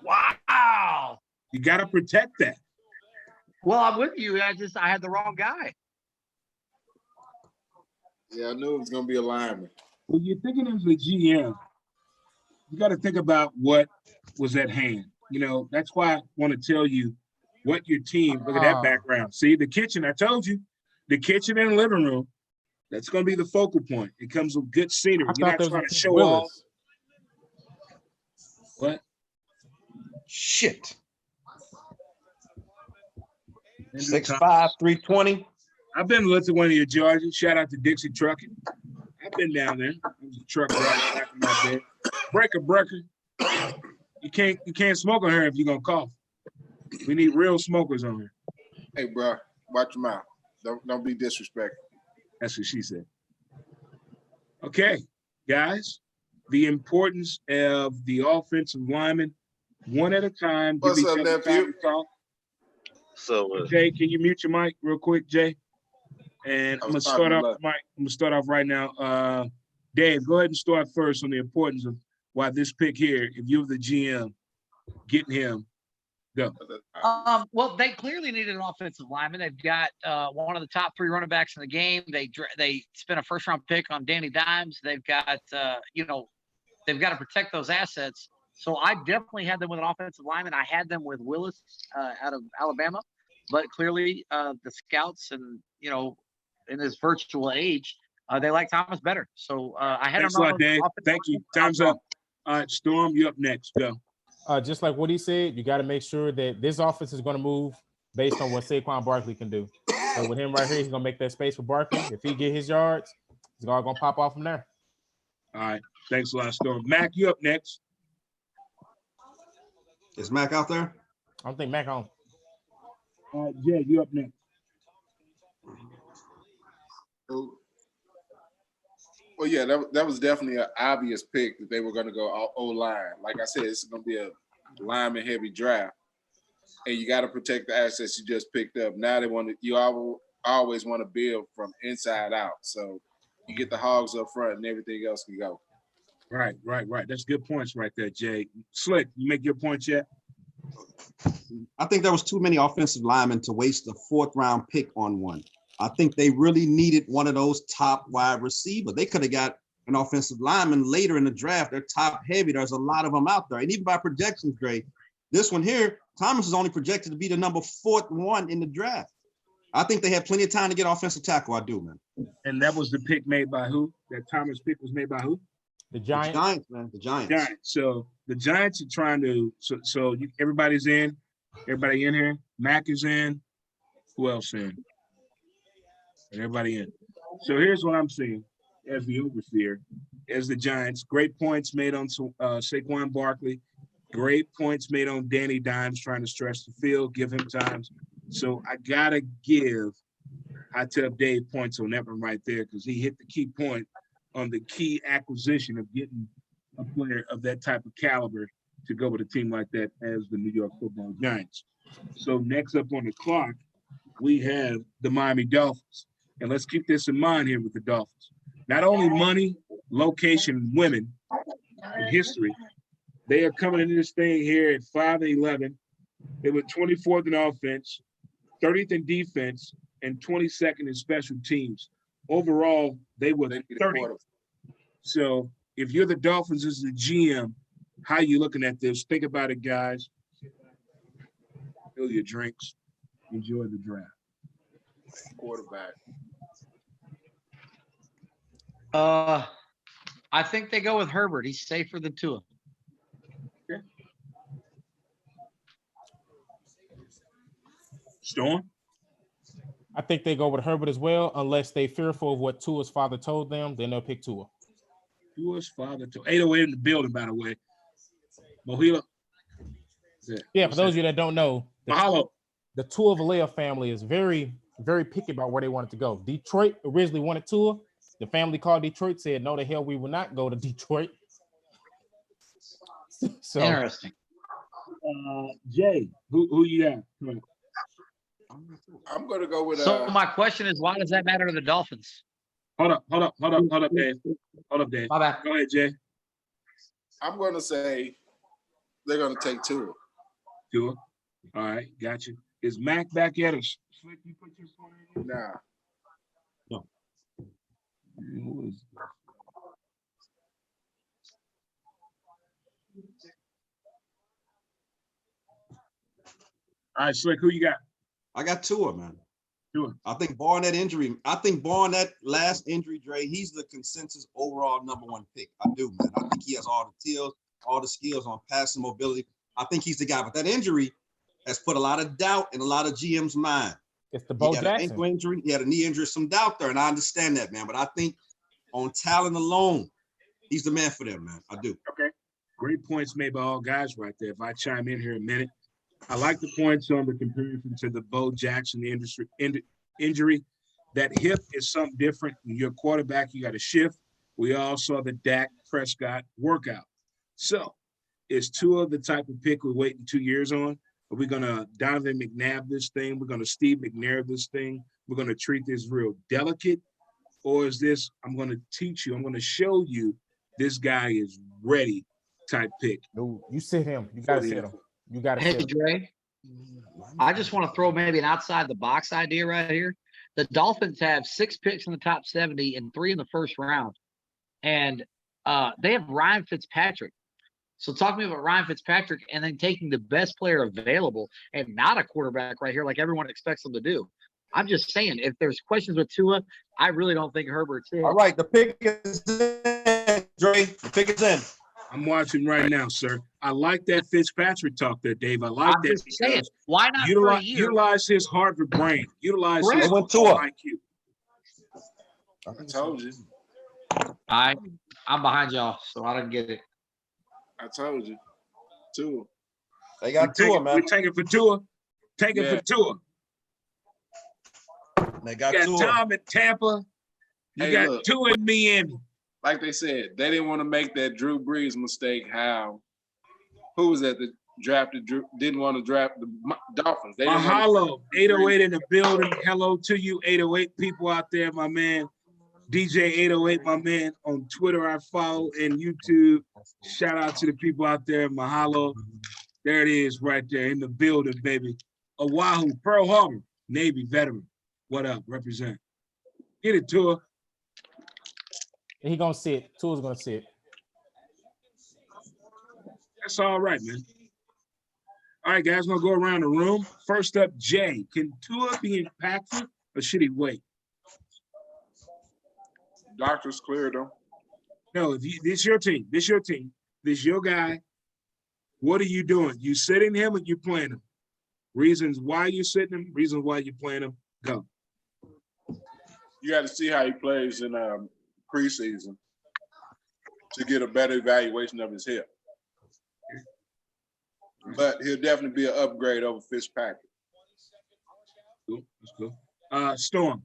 Wow! You got to protect that. Well, I'm with you. I had the wrong guy. Yeah, I knew it was gonna be a lineman. When you're thinking as a GM, you got to think about what was at hand. You know, that's why I want to tell you what your team, look at that background. See, the kitchen, I told you, the kitchen and living room, that's going to be the focal point. It comes with good scenery. I You're thought not there trying was to a show Willis. off. What? Shit. Andrew 6'5", Thomas. 320. I've been lifting one of your Georgians. Shout out to Dixie Trucking. I've been down there. I was a truck driver back in my day. Breaker. You can't smoke on here if you're gonna cough. We need real smokers on here. Hey, bro, watch your mouth. Don't be disrespectful. That's what she said. Okay, guys. The importance of the offensive lineman, one at a time. Give What's each up, other nephew? time to talk. So Jay, can you mute your mic real quick, Jay? And I I'm gonna was start talking off. low. Mike, I'm gonna start off right now. Dave, go ahead and start first on the importance of why this pick here. If you're the GM, getting him, go. Well, they clearly needed an offensive lineman. They've got one of the top 3 running backs in the game. They spent a first-round pick on Danny Dimes. They've got they've got to protect those assets. So I definitely had them with an offensive lineman. I had them with Willis out of Alabama, but clearly the scouts and in this virtual age, they like Thomas better. So I had Thanks a them lot, Dave. Thank you. Time's up. All right, Storm, you up next. Go. Just like what he said, you got to make sure that this offense is going to move based on what Saquon Barkley can do. So with him right here, he's going to make that space for Barkley. If he get his yards, he's all going to pop off from there. All right. Thanks a lot, Storm. Mac, you up next. Is Mac out there? I don't think Mac on. All right, Jay, you up next. Well, yeah, that was definitely an obvious pick that they were going to go O-line. Like I said, it's going to be a lineman-heavy draft, and you got to protect the assets you just picked up. Now you always want to build from inside out. So you get the hogs up front, and everything else can go. Right. That's good points right there, Jay. Slick, you make your points yet? I think there was too many offensive linemen to waste a 4th-round pick on one. I think they really needed one of those top wide receivers. They could have got an offensive lineman later in the draft. They're top heavy. There's a lot of them out there. And even by projections, Dre, this one here, Thomas is only projected to be the number 4th one in the draft. I think they had plenty of time to get offensive tackle. I do, man. And that was the pick made by who? That Thomas pick was made by who? The Giants. The Giants, man. The Giants. Giants. So the Giants are trying to. Everybody's in. Everybody in here. Mac is in. Who else in? Everybody in. So here's what I'm seeing as the overseer, as the Giants. Great points made on Saquon Barkley. Great points made on Danny Dimes trying to stretch the field, give him times. So I gotta give Hot Tub Dave points on that one right there because he hit the key point on the key acquisition of getting a player of that type of caliber to go with a team like that as the New York Football Giants. So next up on the clock, we have the Miami Dolphins. And let's keep this in mind here with the Dolphins. Not only money, location, women, and history, they are coming into this thing here at 5-11. They were 24th in offense, 30th in defense, and 22nd in special teams. Overall, they were 30th. So if you're the Dolphins as the GM, how you looking at this? Think about it, guys. Fill your drinks. Enjoy the draft. Quarterback. I think they go with Herbert. He's safer than Tua. Okay. Storm? I think they go with Herbert as well, unless they fearful of what Tua's father told them, then they'll pick Tua. Tua's father told 808 in the building, by the way. Mohila. Yeah, for those of you that don't know, Mahalo. the Tua Vallejo family is very, very picky about where they wanted to go. Detroit originally wanted Tua. The family called Detroit, said, no, the hell, we will not go to Detroit. So Interesting. Jay, who you got? Come on. I'm going to go with. So my question is, why does that matter to the Dolphins? Hold up, Dave. Hold up, Dave. My bad. Go ahead, Jay. I'm going to say they're going to take Tua. Tua. All right, got you. Is Mac back at us? Slick, you put your phone in? Nah. No. Who is this? All right, Slick, who you got? I got Tua, man. Tua. I think barring that last injury, Dre, he's the consensus overall #1 pick. I do, man. I think he has all the skills on passing mobility. I think he's the guy. But that injury has put a lot of doubt in a lot of GM's mind. it's the Bo He had an Jackson. ankle injury. He had a knee injury, some doubt there, and I understand that, man. But I think on talent alone, he's the man for them, man. I do. Okay. Great points made by all guys right there. If I chime in here a minute, I like the points on the comparison to the Bo Jackson injury. That hip is something different. When you're a quarterback, you got to shift. We all saw the Dak Prescott workout. So is Tua the type of pick we're waiting 2 years on? Are we going to Donovan McNabb this thing? We're going to Steve McNair this thing? We're going to treat this real delicate? Or is this, I'm going to teach you, I'm going to show you this guy is ready type pick? No, you sit him. You got to sit him. You got to Hey, sit him. Dre, I just want to throw maybe an outside the box idea right here. The Dolphins have 6 picks in the top 70 and 3 in the first round. And they have Ryan Fitzpatrick. So talk to me about Ryan Fitzpatrick and then taking the best player available and not a quarterback right here like everyone expects them to do. I'm just saying, if there's questions with Tua, I really don't think Herbert's in. All right, the pick is in, Dre. The pick is in. I'm watching right now, sir. I like that Fitzpatrick talk there, Dave. I like I'm that just saying, because why not for a year? utilize his Harvard brain. Utilize Correct. his They went Tua. IQ. I told you. I'm behind y'all, so I didn't get it. I told you. Tua. They got Tua, man. We take it for Tua. Take it Yeah. for Tua. They You got got Tua. Tom in Tampa. You Hey, got look. Tua in Miami. Like they said, they didn't want to make that Drew Brees mistake. Who was that drafted Drew? Didn't want to draft the Dolphins. They didn't want Mahalo. 808 in the building. Hello to you, 808 people out there, my man. DJ 808, my man. On Twitter, I follow, and YouTube. Shout out to the people out there. Mahalo. There it is right there in the building, baby. Oahu, Pearl Harbor, Navy veteran. What up? Represent. Get it, Tua. He gonna sit. Tua's gonna sit. That's all right, man. All right, guys, we're gonna go around the room. First up, Jay. Can Tua be impactful or should he wait? doctors cleared them. No, this is your team. This is your guy. What are you doing? You sitting him or you playing him? Reasons why you sitting him, reasons why you playing him. Go. You got to see how he plays in preseason to get a better evaluation of his hip. but he'll definitely be an upgrade over Fitzpatrick. Cool. That's cool. Storm.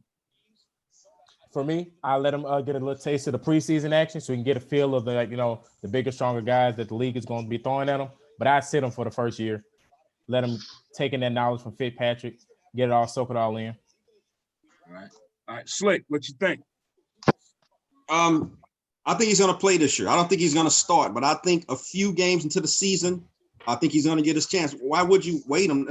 For me, I let him get a little taste of the preseason action so he can get a feel of the bigger, stronger guys that the league is going to be throwing at him. But I sit him for the first year, let him take in that knowledge from Fitzpatrick, get it all, soak it all in. All right. Slick, what you think? I think he's going to play this year. I don't think he's going to start, but I think a few games into the season, I think he's going to get his chance. Why would you wait him?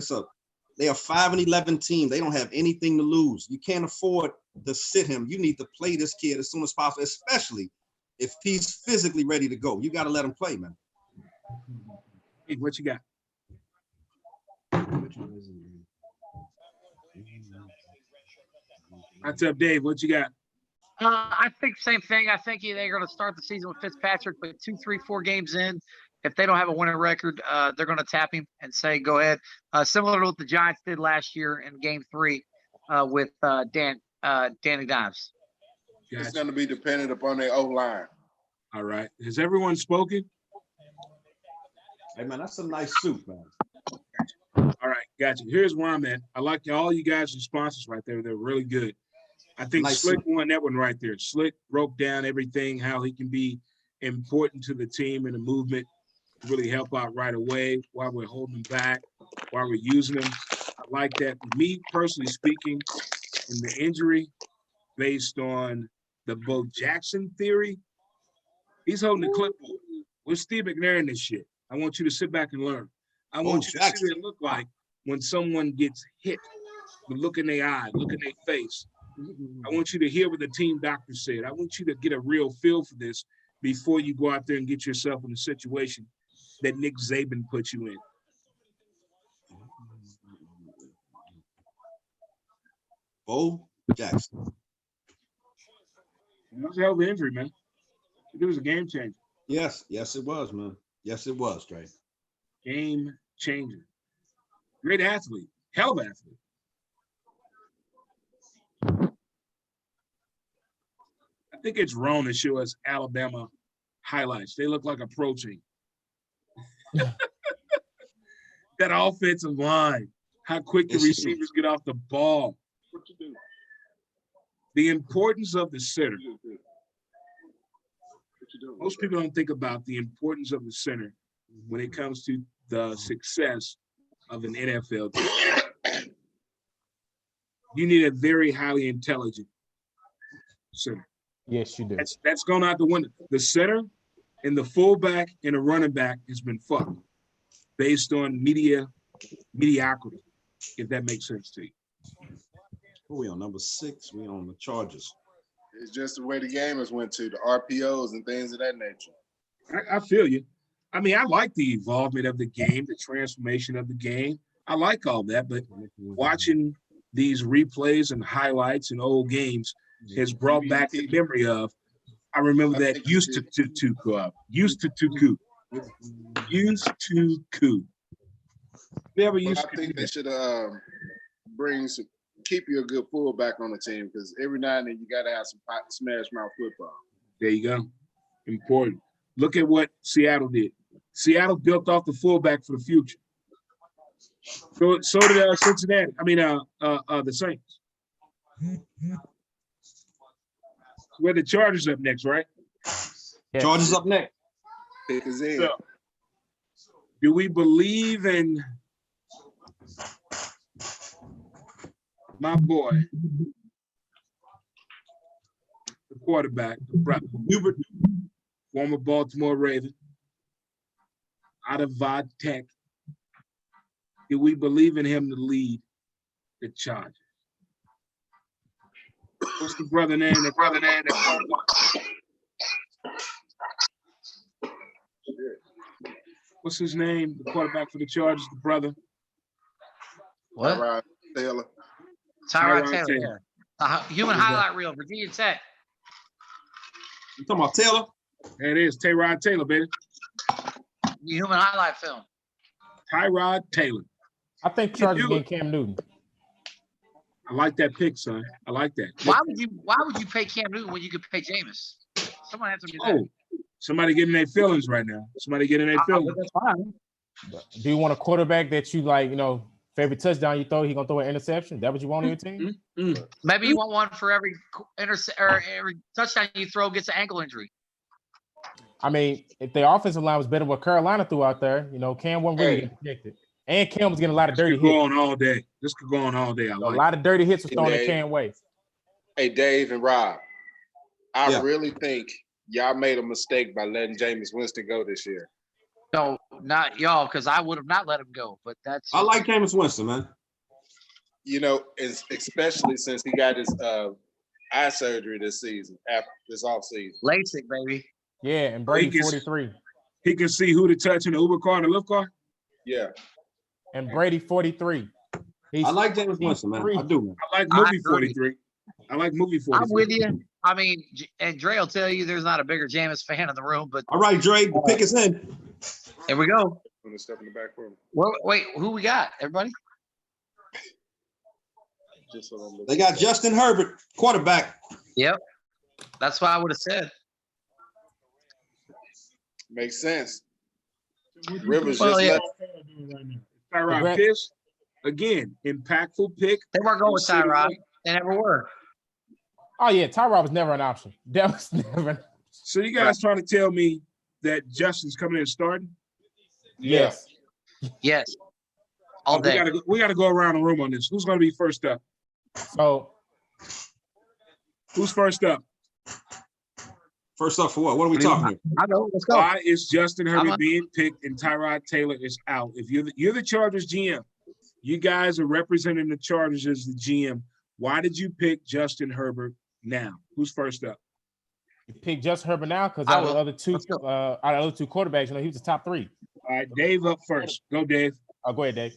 They are 5-11 team. They don't have anything to lose. You can't afford to sit him. You need to play this kid as soon as possible, especially if he's physically ready to go. You got to let him play, man. Hey, what you got? What's up, Dave? What you got? I think same thing. I think they're going to start the season with Fitzpatrick, but 2, 3, 4 games in, if they don't have a winning record, they're going to tap him and say, go ahead. Similar to what the Giants did last year in Game 3 with Danny Dimes. It's going to be dependent upon their O-line. All right. Has everyone spoken? Hey, man, that's a nice suit, man. All right, gotcha. Here's where I'm at. I like all you guys' responses right there. They're really good. I think Nice Slick suit. won that one right there. Slick broke down everything, how he can be important to the team and the movement, really help out right away while we're holding back, while we're using him. I like that. Me personally speaking, in the injury, based on the Bo Jackson theory, he's holding the clipboard. We're Steve McNair in this shit. I want you to sit back and learn. I want you to see what it look like when someone gets hit. The look in their eye, look in their face. I want you to hear what the team doctor said. I want you to get a real feel for this before you go out there and get yourself in a situation that Nick Saban put you in. Bo Jackson. That was a hell of an injury, man. It was a game changer. Yes, it was, man. Yes, it was, Dre. Game changer. Great athlete. Hell of an athlete. I think it's wrong to show us Alabama highlights. They look like a protein. That offensive line, how quick the receivers get off the ball. What you do? The importance of the center. What you do? Most people don't think about the importance of the center when it comes to the success of an NFL team. You need a very highly intelligent center. Yes, you do. That's gone out the window. The center and the fullback and the running back has been fucked based on mediocrity, if that makes sense to you. Who we on? Number 6. We on the Chargers. It's just the way the game has went to, the RPOs and things of that nature. I feel you. I mean, I like the involvement of the game, the transformation of the game. I like all that, but watching these replays and highlights and old games has brought back the memory of, I remember that used to Never used I think they should keep you a good fullback on the team, because every now and then you got to have some smash mouth football. There you go. Important. Look at what Seattle did. Seattle built off the fullback for the future. So did Cincinnati. I mean, the Saints. Where the Chargers up next, right? Yes. Chargers up next. Pick is in. So, do we believe in my boy, the quarterback, the brother, Hubert. former Baltimore Raven, out of Vod Tech? Do we believe in him to lead the Chargers? What's the brother name? What's his name? The quarterback for the Chargers, the brother. What? Tyrod Taylor. Tyrod Tyrod Taylor. Yeah. Human highlight reel, Virginia Tech. You talking about Taylor? There it is, Tyrod Taylor, baby. Human highlight film. Tyrod Taylor. I think Chargers getting Cam Newton. I like that pick, son. I like that. Why would you pay Cam Newton when you could pay Jameis? Someone has to do that. Oh, somebody getting their feelings right now. Somebody getting their feelings. That's fine. Do you want a quarterback that you like, favorite touchdown you throw, he gonna throw an interception? Is that what you want on your team? Maybe you want one for every every touchdown you throw gets an ankle injury. I mean, if the offensive line was better what Carolina threw out there, Cam wasn't really getting protected. And Cam was getting a lot of dirty hits. Go on all day. This could go on all day. A lot of dirty hits was thrown in Cam way. Hey, Dave and Rob, I really think y'all made a mistake by letting Jameis Winston go this year. No, not y'all, because I would have not let him go. But that's I like Jameis Winston, man. Especially since he got his eye surgery this season, after this offseason. LASIK, baby. Yeah, and Brady 43. He can see who to touch in the Uber car and the Lyft car. Yeah. And Brady 43. I like Jameis Winston, man. I do, man. I like movie 43. I like movie 43. I'm with you. I mean, and Dre will tell you there's not a bigger Jameis fan in the room. But all right, Dre, the pick is in. Here we go. I'm gonna step in the back room. Wait, who we got? Everybody? They got Justin Herbert, quarterback. Yep. That's what I would have said. Makes sense. Rivers Well, just Tyrod Pitts, again, impactful pick. They weren't going with Tyrod. They never were. Oh, yeah. Tyrod was never an option. That was never. So you guys trying to tell me that Justin's coming in and starting? Yes. Yes. All day. We gotta go around the room on this. Who's gonna be first up? So who's first up? First up for what? What are we talking about? I know. Let's go. Why is Justin Herbert being picked and Tyrod Taylor is out? If you're the Chargers GM, you guys are representing the Chargers as the GM. Why did you pick Justin Herbert now? Who's first up? You pick Justin Herbert now because out of the other two quarterbacks, he was the top three. All right, Dave up first. Go, Dave. Oh, go ahead, Dave.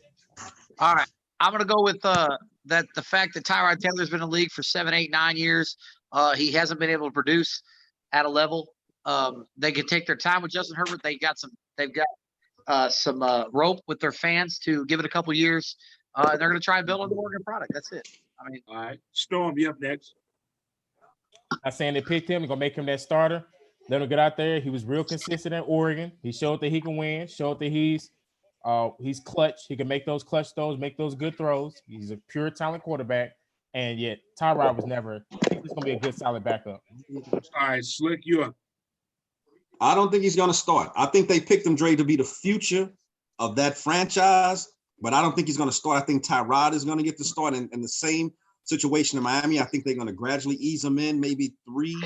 All right. I'm gonna go with that the fact that Tyrod Taylor's been in the league for 7, 8, 9 years. He hasn't been able to produce at a level. They can take their time with Justin Herbert. They've got some rope with their fans to give it a couple years. And they're gonna try and build an Oregon product. That's it. I mean, all right. Storm, you up next. I'm saying they picked him. They're gonna make him that starter. Let him get out there. He was real consistent in Oregon. He showed that he can win. Showed that he's clutch. He can make those clutch throws, make those good throws. He's a pure talent quarterback. And yet Tyrod was never. He's gonna be a good solid backup. All right, Slick, you up. I don't think he's gonna start. I think they picked him, Dre, to be the future of that franchise, but I don't think he's gonna start. I think Tyrod is gonna get the start in the same situation in Miami. I think they're gonna gradually ease him in, maybe 3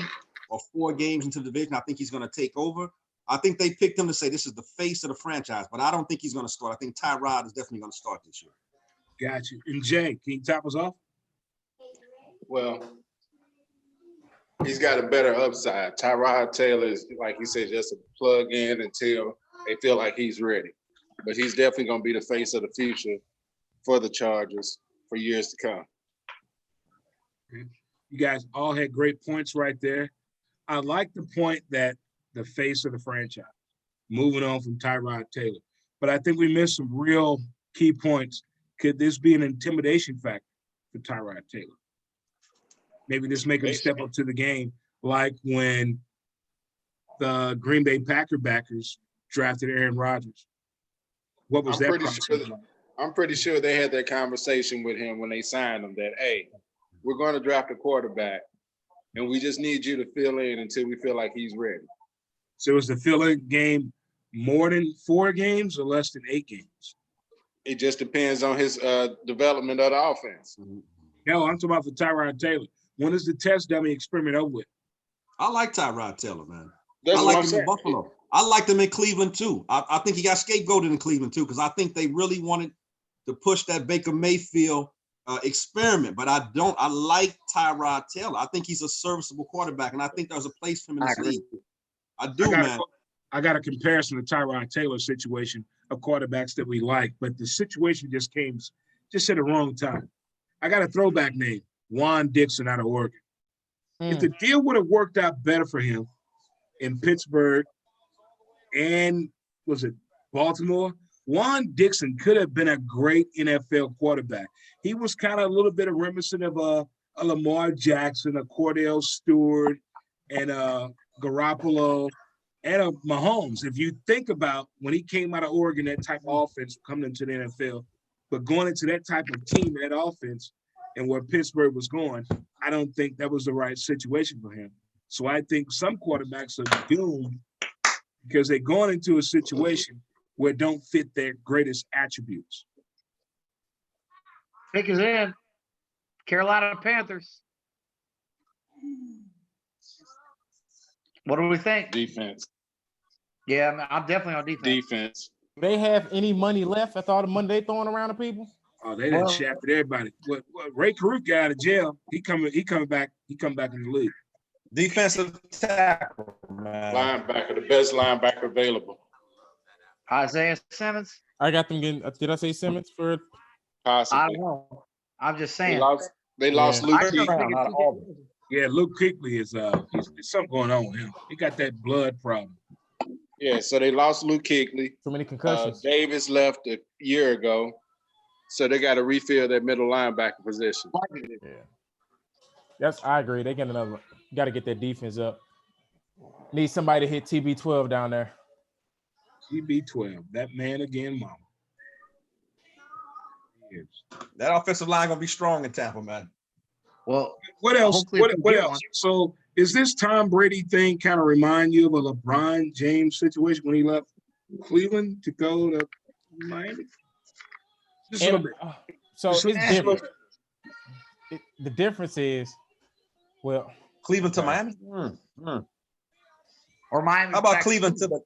or 4 games into the division. I think he's gonna take over. I think they picked him to say this is the face of the franchise, but I don't think he's gonna start. I think Tyrod is definitely gonna start this year. Got you. And Jay, can you top us off? Well, he's got a better upside. Tyrod Taylor is, like you said, just a plug in until they feel like he's ready. But he's definitely going to be the face of the future for the Chargers for years to come. You guys all had great points right there. I like the point that the face of the franchise, moving on from Tyrod Taylor. But I think we missed some real key points. Could this be an intimidation factor for Tyrod Taylor? Maybe this make him step up to the game, like when the Green Bay Packer backers drafted Aaron Rodgers. What was that process like? I'm pretty sure they had that conversation with him when they signed him that, hey, we're going to draft a quarterback, and we just need you to fill in until we feel like he's ready. So is the fill-in game more than 4 games or less than 8 games? It just depends on his development of the offense. No, I'm talking about for Tyrod Taylor. When is the test dummy experiment over with? I like Tyrod Taylor, man. That's I like him in Buffalo. I liked him in Cleveland too. I think he got scapegoated in Cleveland too, because I think they really wanted to push that Baker Mayfield experiment. But I like Tyrod Taylor. I think he's a serviceable quarterback, and I think there's a place for him in this league. I do, man. I got a comparison to Tyrod Taylor's situation of quarterbacks that we like, but the situation just at the wrong time. I got a throwback name. Juan Dixon out of Oregon. If the deal would have worked out better for him in Pittsburgh and was it Baltimore, Juan Dixon could have been a great NFL quarterback. He was kind of a little bit reminiscent of a Lamar Jackson, a Cordell Stewart, and Garoppolo. and of Mahomes. If you think about when he came out of Oregon, that type of offense coming into the NFL, but going into that type of team, that offense, and where Pittsburgh was going, I don't think that was the right situation for him. So I think some quarterbacks are doomed because they're going into a situation where it don't fit their greatest attributes. Pick is in. Carolina Panthers. What do we think? Defense. Yeah, I'm definitely on defense. Defense. Do they have any money left after all the money they throwing around the people? Oh, they done shafted everybody. What Ray Caruth got out of jail. He coming back. He come back in the league. Defensive tackle, man. Linebacker, the best linebacker available. Isaiah Simmons. I got them getting. Did I say Simmons for? Possibly. I don't know. I'm just saying. They lost Luke I still think Kuechly. it's- Yeah, Luke Kuechly is there's something going on with him. He got that blood problem. Yeah, so they lost Luke Kuechly. Too many concussions. Davis left a year ago, so they got to refill that middle linebacker position. Yeah. I agree. They get another. Got to get their defense up. Need somebody to hit TB12 down there. TB12, that man again, mama. Yes. That offensive line gonna be strong in Tampa, man. Well, What else? hopefully What, if we what get else? one. So is this Tom Brady thing kind of remind you of a LeBron James situation when he left Cleveland to go to Miami? Just a little bit. So Just it's a little different. The difference is, well, Cleveland to Miami. Or Miami. How about back- Cleveland to the?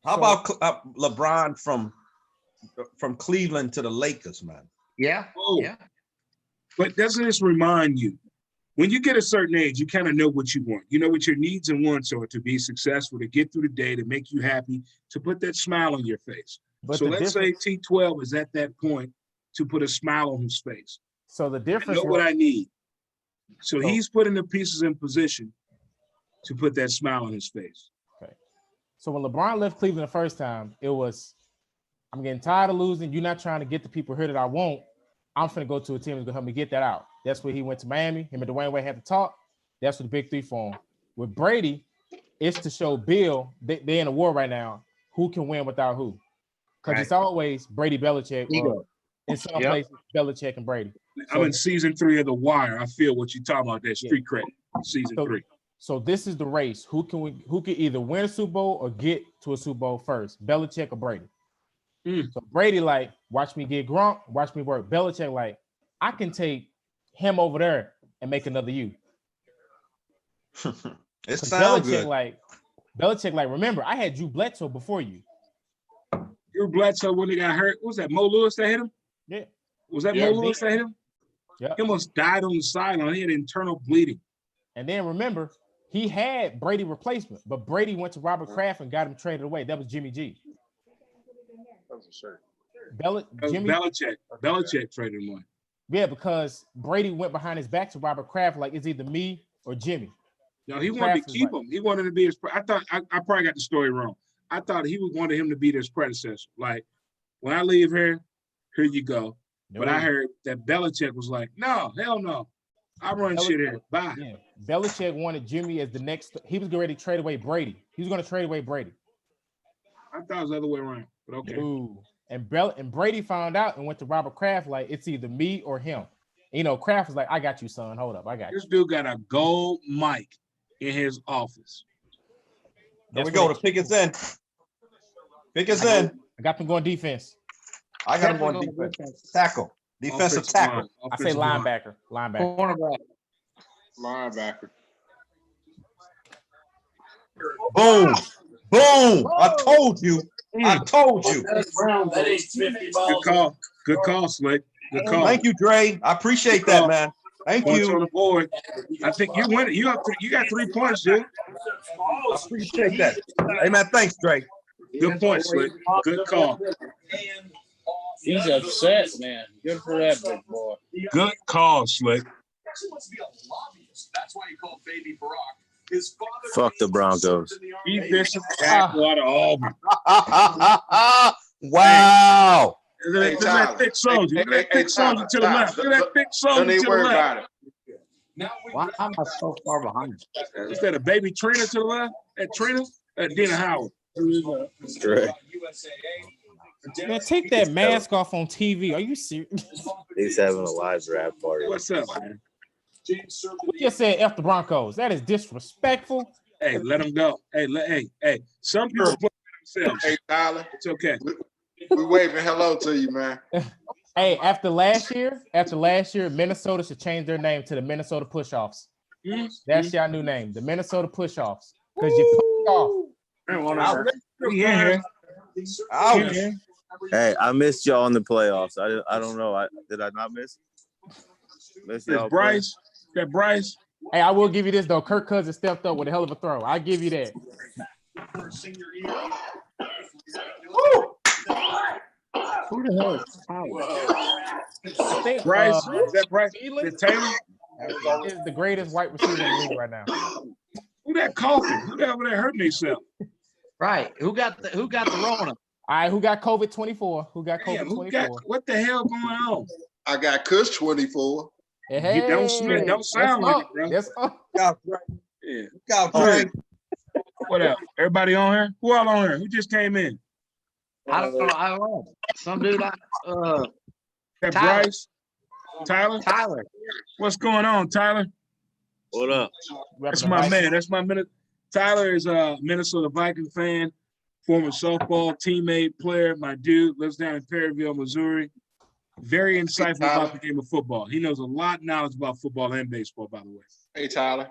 How about LeBron from Cleveland to the Lakers, man? Yeah. Oh. Yeah. But doesn't this remind you, when you get a certain age, you kind of know what you want. You know what your needs and wants are to be successful, to get through the day, to make you happy, to put that smile on your face. but So the let's say difference. T12 is at that point to put a smile on his face. So the I difference. know what I need. So So- he's putting the pieces in position to put that smile on his face. So when LeBron left Cleveland the first time, it was, I'm getting tired of losing. You're not trying to get the people here that I want. I'm finna go to a team that's gonna help me get that out. That's where he went to Miami. Him and Dwayne Wade had to talk. That's what the big three for him. With Brady, it's to show Bill they're in a war right now. Who can win without who? Because Right. it's always Brady, Belichick, or Ego. in some Yep. places Belichick and Brady. I'm in season 3 of The Wire. I feel what you're talking about, that street credit. Season So- 3. So this is the race. Who can either win a Super Bowl or get to a Super Bowl first? Belichick or Brady? So Brady like, watch me get Gronk, watch me work. Belichick like, I can take him over there and make another you. It 'Cause sounds good. Belichick like, remember, I had Drew Bledsoe before you. Drew Bledsoe, when he got hurt, what was that Mo Lewis that hit him? Yeah. Was that Yeah. Mo Lewis that hit him? Yeah. He almost died on the sideline. He had internal bleeding. And then remember, he had Brady replacement, but Brady went to Robert Kraft and got him traded away. That was Jimmy G. That was a shirt. That was Belichick. Belichick traded him away. Yeah, because Brady went behind his back to Robert Kraft, like it's either me or Jimmy. No, he wanted Kraft to is keep like- him. He wanted to be his. I thought I probably got the story wrong. I thought he wanted him to be his predecessor. Like, when I leave here you go. But I heard that Belichick was like, no, hell no. I run shit here. Bye. Yeah, Belichick wanted Jimmy as the next. He was getting ready to trade away Brady. He was going to trade away Brady. I thought it was the other way around. But okay. Ooh. And Brady found out and went to Robert Kraft like it's either me or him. You know, Kraft was like, I got you, son. Hold up, I got you. This dude got a gold mic in his office. There we That's go. what- The pick is in. Pick is in. I got them going defense. I got him going Definitely defense. Tackle. Defensive Offensive tackle. line, I say offensive line. linebacker. Linebacker. Cornerback. Linebacker. Boom. Boom. I told you. I told you. Good call. Good call, Slick. Good call. Thank you, Dre. I appreciate that, man. Thank Points on you. the board. I think you win it. You got 3 points, dude. I appreciate that. Hey, man, thanks, Dre. Good point, Slick. Good call. He's upset, man. Good for that big boy. Good call, Slick. Fuck the Broncos. Defensive tackle out of Auburn. Wow. Look at that thick soldier. Look at that thick soldier to the left. Look at that thick soldier Don't to even the worry left. about it. Why am I so far behind? Is that a baby Trina to the left? That Trina? That Dina Howard. Correct. Man, take that mask off on TV. Are you serious? He's having a live draft party. What's up, man? Who just said F the Broncos? That is disrespectful. Hey, let them go. Hey. Some people play themselves. Hey, Tyler. It's okay. We waving hello to you, man. Hey, after last year, Minnesota should change their name to the Minnesota Push-Offs. That's your new name, the Minnesota Push-Offs. Because you pushed off. Hey, I missed y'all in the playoffs. I don't know. Did I not miss? Y'all Bryce. That Bryce. Hey, I will give you this though. Kirk Cousins stepped up with a hell of a throw. I'll give you that. Who the hell is Tyler? I think Bryce. Is that Bryce? That Taylor is the greatest white receiver in the league right now. Who that coughing? Who that over there hurting himself? Right. Who got the Rona? All right, who got COVID 24? Who got COVID Damn, 24? what the hell going on? I got Kush 24. Hey, You don't sound like it, bro. That's up. Yeah. What up? Everybody on here? Who all on here? Who just came in? I don't know. Some dude. That Tyler. Bryce? Tyler? What's going on, Tyler? What up? That's my man. That's my minute. Tyler is a Minnesota Viking fan, former softball teammate, player. My dude lives down in Perryville, Missouri. Very insightful about the game of football. He knows a lot of knowledge about football and baseball, by the way. Hey, Tyler.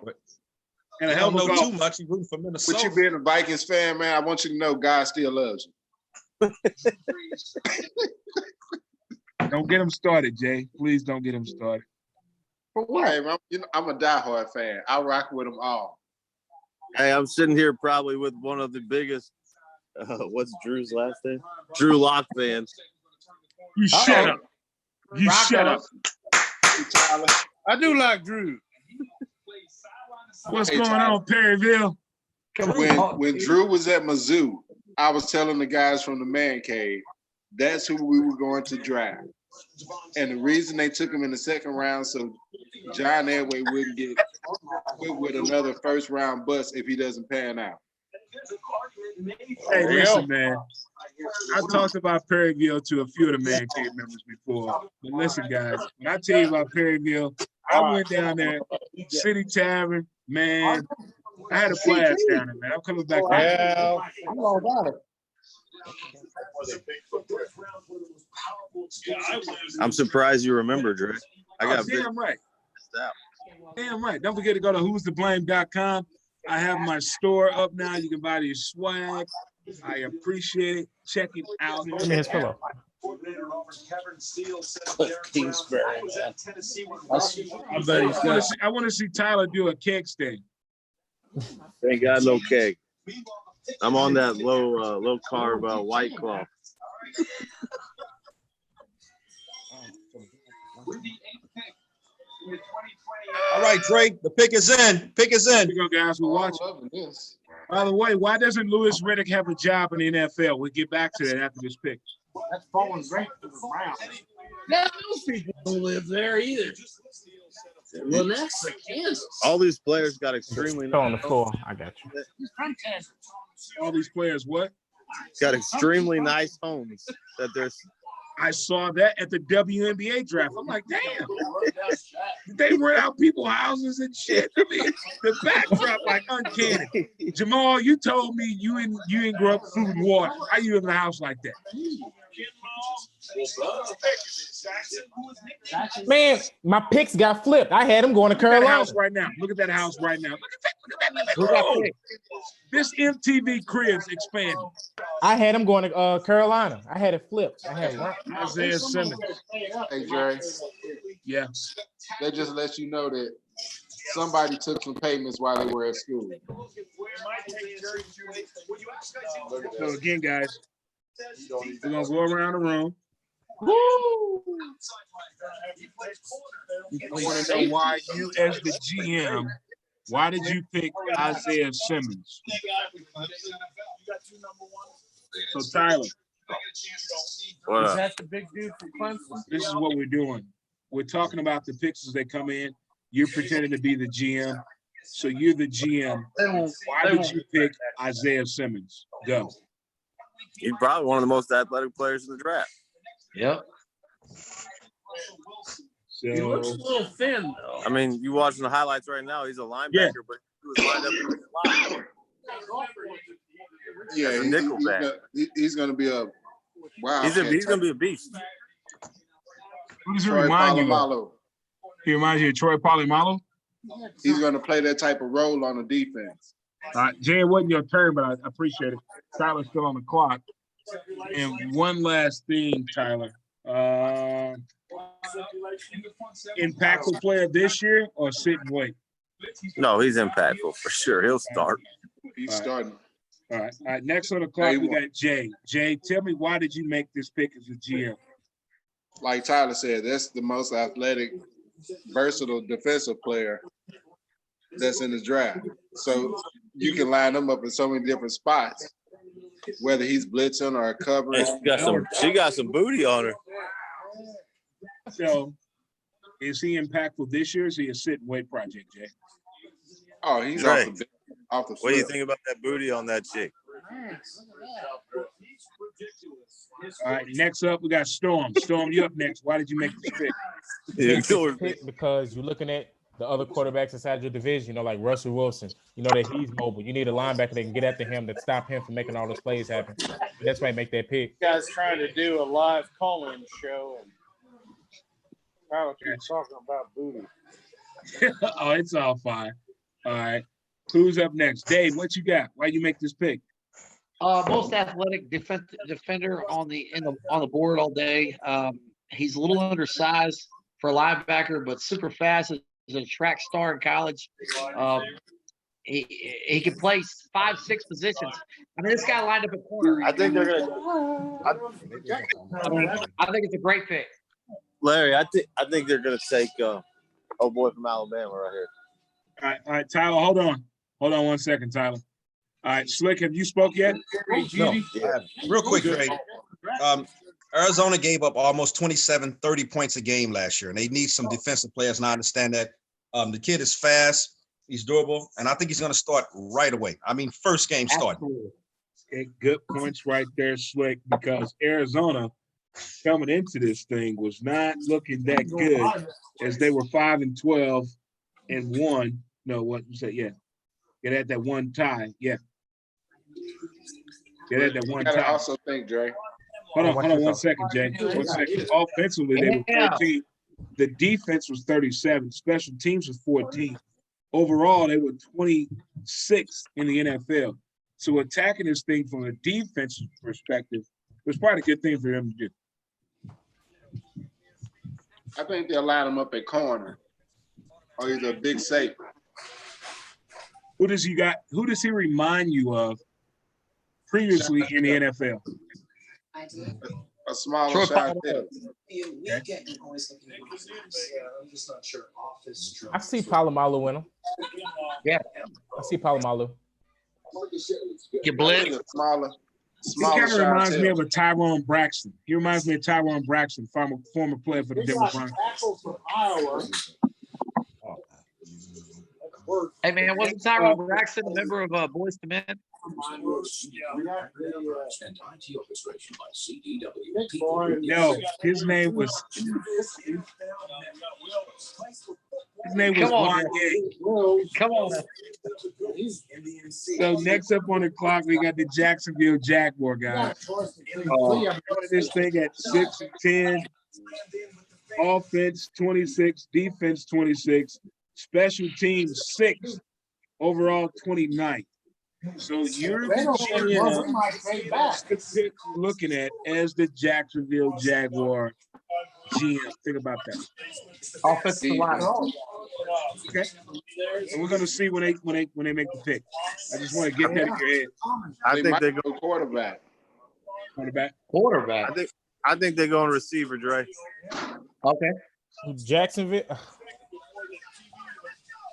And I don't know too much. He rooting for Minnesota. With you being a Vikings fan, man, I want you to know God still loves you. Don't get him started, Jay. Please don't get him started. For what? Hey, man, I'm a diehard fan. I rock with them all. Hey, I'm sitting here probably with one of the biggest. What's Drew's last name? Drew Lock fans. You shut up. You shut up. Hey, Tyler. I do like Drew. What's going on, Perryville? When Drew was at Mizzou, I was telling the guys from the man cave, that's who we were going to draft. And the reason they took him in the second round, so John Elway wouldn't get hit with another first round bust if he doesn't pan out. Hey, listen, man. I talked about Perryville to a few of the man cave members before. But listen, guys, when I tell you about Perryville, I went down there, City Tavern, man. I had a blast down there, man. I'm coming back down. Yeah. I'm all about it. I'm surprised you remember, Dre. I got damn right. Damn right. Don't forget to go to who'stheblame.com. I have my store up now. You can buy these swag. I appreciate it. Check it out. Give me his pillow. Kingsbury. I want to see Tyler do a keg stand. Ain't got no cake. I'm on that low carb White Claw. All right, Drake, the pick is in. Pick is in. Here we go, guys. We're watching. By the way, why doesn't Louis Riddick have a job in the NFL? We'll get back to that after this pick. That's falling great to the Browns. Now, those people don't live there either. Lenexa, Kansas. All these players got extremely on the floor. I got you. All these players, what? Got extremely nice homes that there's. I saw that at the WNBA draft. I'm like, damn. They rent out people's houses and shit. I mean, the backdrop like uncanny. Jamal, you told me you ain't grow up with food and water. How you in the house like that? Man, my picks got flipped. I had him going to Look at that Carolina. house right now. Look at that house right now. Look at that. Oh, this MTV crib's expanding. I had him going to Carolina. I had it flipped. I had Isaiah Simmons. Hey, Dre. Yeah. They just let you know that somebody took some payments while they were at school. So again, guys, we're gonna go around the room. Woo! I want to know why you, as the GM, why did you pick Isaiah Simmons? So Tyler, What Is up? that the big dude from Clemson? this is what we're doing. We're talking about the picks as they come in. You're pretending to be the GM. So you're the GM. Why did you pick Isaiah Simmons? Go. He's probably one of the most athletic players in the draft. Yep. He looks a So little thin, though. I mean, you watching the highlights right now. He's a linebacker, Yeah. but he was lined up in the slot. Yeah, As a nickel back. he's going to be a wow. He's going to be a beast. who does he Troy remind you of? Polamalu. He reminds you of Troy Polamalu? He's going to play that type of role on the defense. All right, Jay, it wasn't your turn, but I appreciate it. Tyler's still on the clock. And one last thing, Tyler. Impactful player this year or sit and wait? No, he's impactful for sure. He'll start. He's starting. All right. Next on the clock, we got Jay. Jay, tell me, why did you make this pick as a GM? Like Tyler said, that's the most athletic, versatile defensive player that's in the draft. So you can line them up in so many different spots, whether he's blitzing or covering. She got some booty on her. So is he impactful this year or is he a sit and wait project, Jay? Oh, he's Right. off the What do you field. think about that booty on that chick? All right, next up, we got Storm. Storm, you up next. Why did you make this pick? Make this pick because you're looking at the other quarterbacks inside your division, you know, like Russell Wilson. You know that he's mobile. You need a linebacker that can get after him, that stop him from making all those plays happen. That's why I make that pick. You guys trying to do a live call-in show and Tyler keeps talking about booty. Oh, it's all fine. All right. Who's up next? Dave, what you got? Why you make this pick? Most athletic defender on the board all day. He's a little undersized for a linebacker, but super fast. He's a track star in college. He can play 5-6 positions. I mean, this guy lined up at corner. I think they're gonna. I think it's a great pick. Larry, I think they're gonna take old boy from Alabama right here. All right, Tyler, hold on. Hold on 1 second, Tyler. All right, Slick, have you spoke yet? No. Real quick, Dre. Arizona gave up almost 27, 30 points a game last year, and they need some defensive players, and I understand that. The kid is fast, he's durable, and I think he's going to start right away. I mean, first game start. Okay, good points right there, Slick, because Arizona coming into this thing was not looking that good as they were 5-12 and 1. No, what you said? Yeah. Get at that one tie. Yeah. Get at that one You gotta tie. also think, Dre. Hold on 1 second, Jay. 1 second. Offensively, they were 13. The defense was 37. Special teams was 14. Overall, they were 26 in the NFL. So attacking this thing from a defensive perspective was probably a good thing for them to do. I think they'll line him up at corner. Or he's a big safety. Who does he remind you of previously in the NFL? A smaller shot there. I see Palomalu in him. Yeah. I see Palomalu. Get blitz. Smaller He kind of reminds me shot of a Tyrone Braxton. He reminds me of Tyrone Braxton, former player for the Denver Broncos. Tackle from Iowa. Hey man, wasn't Tyrone Braxton a member of Boys to Men? No, his name was Juan Gay. Come on. So next up on the clock, we got the Jacksonville Jaguar guys. This thing at 6-10, offense 26, defense 26, special teams 6, overall 29. So you're the GM looking at as the Jacksonville Jaguar GM. Think about that. Offensive line. Okay. And we're gonna see when they make the pick. I just want to get that in your head. I think they go quarterback. Quarterback. I think they're going receiver, Dre. Okay. Jacksonville.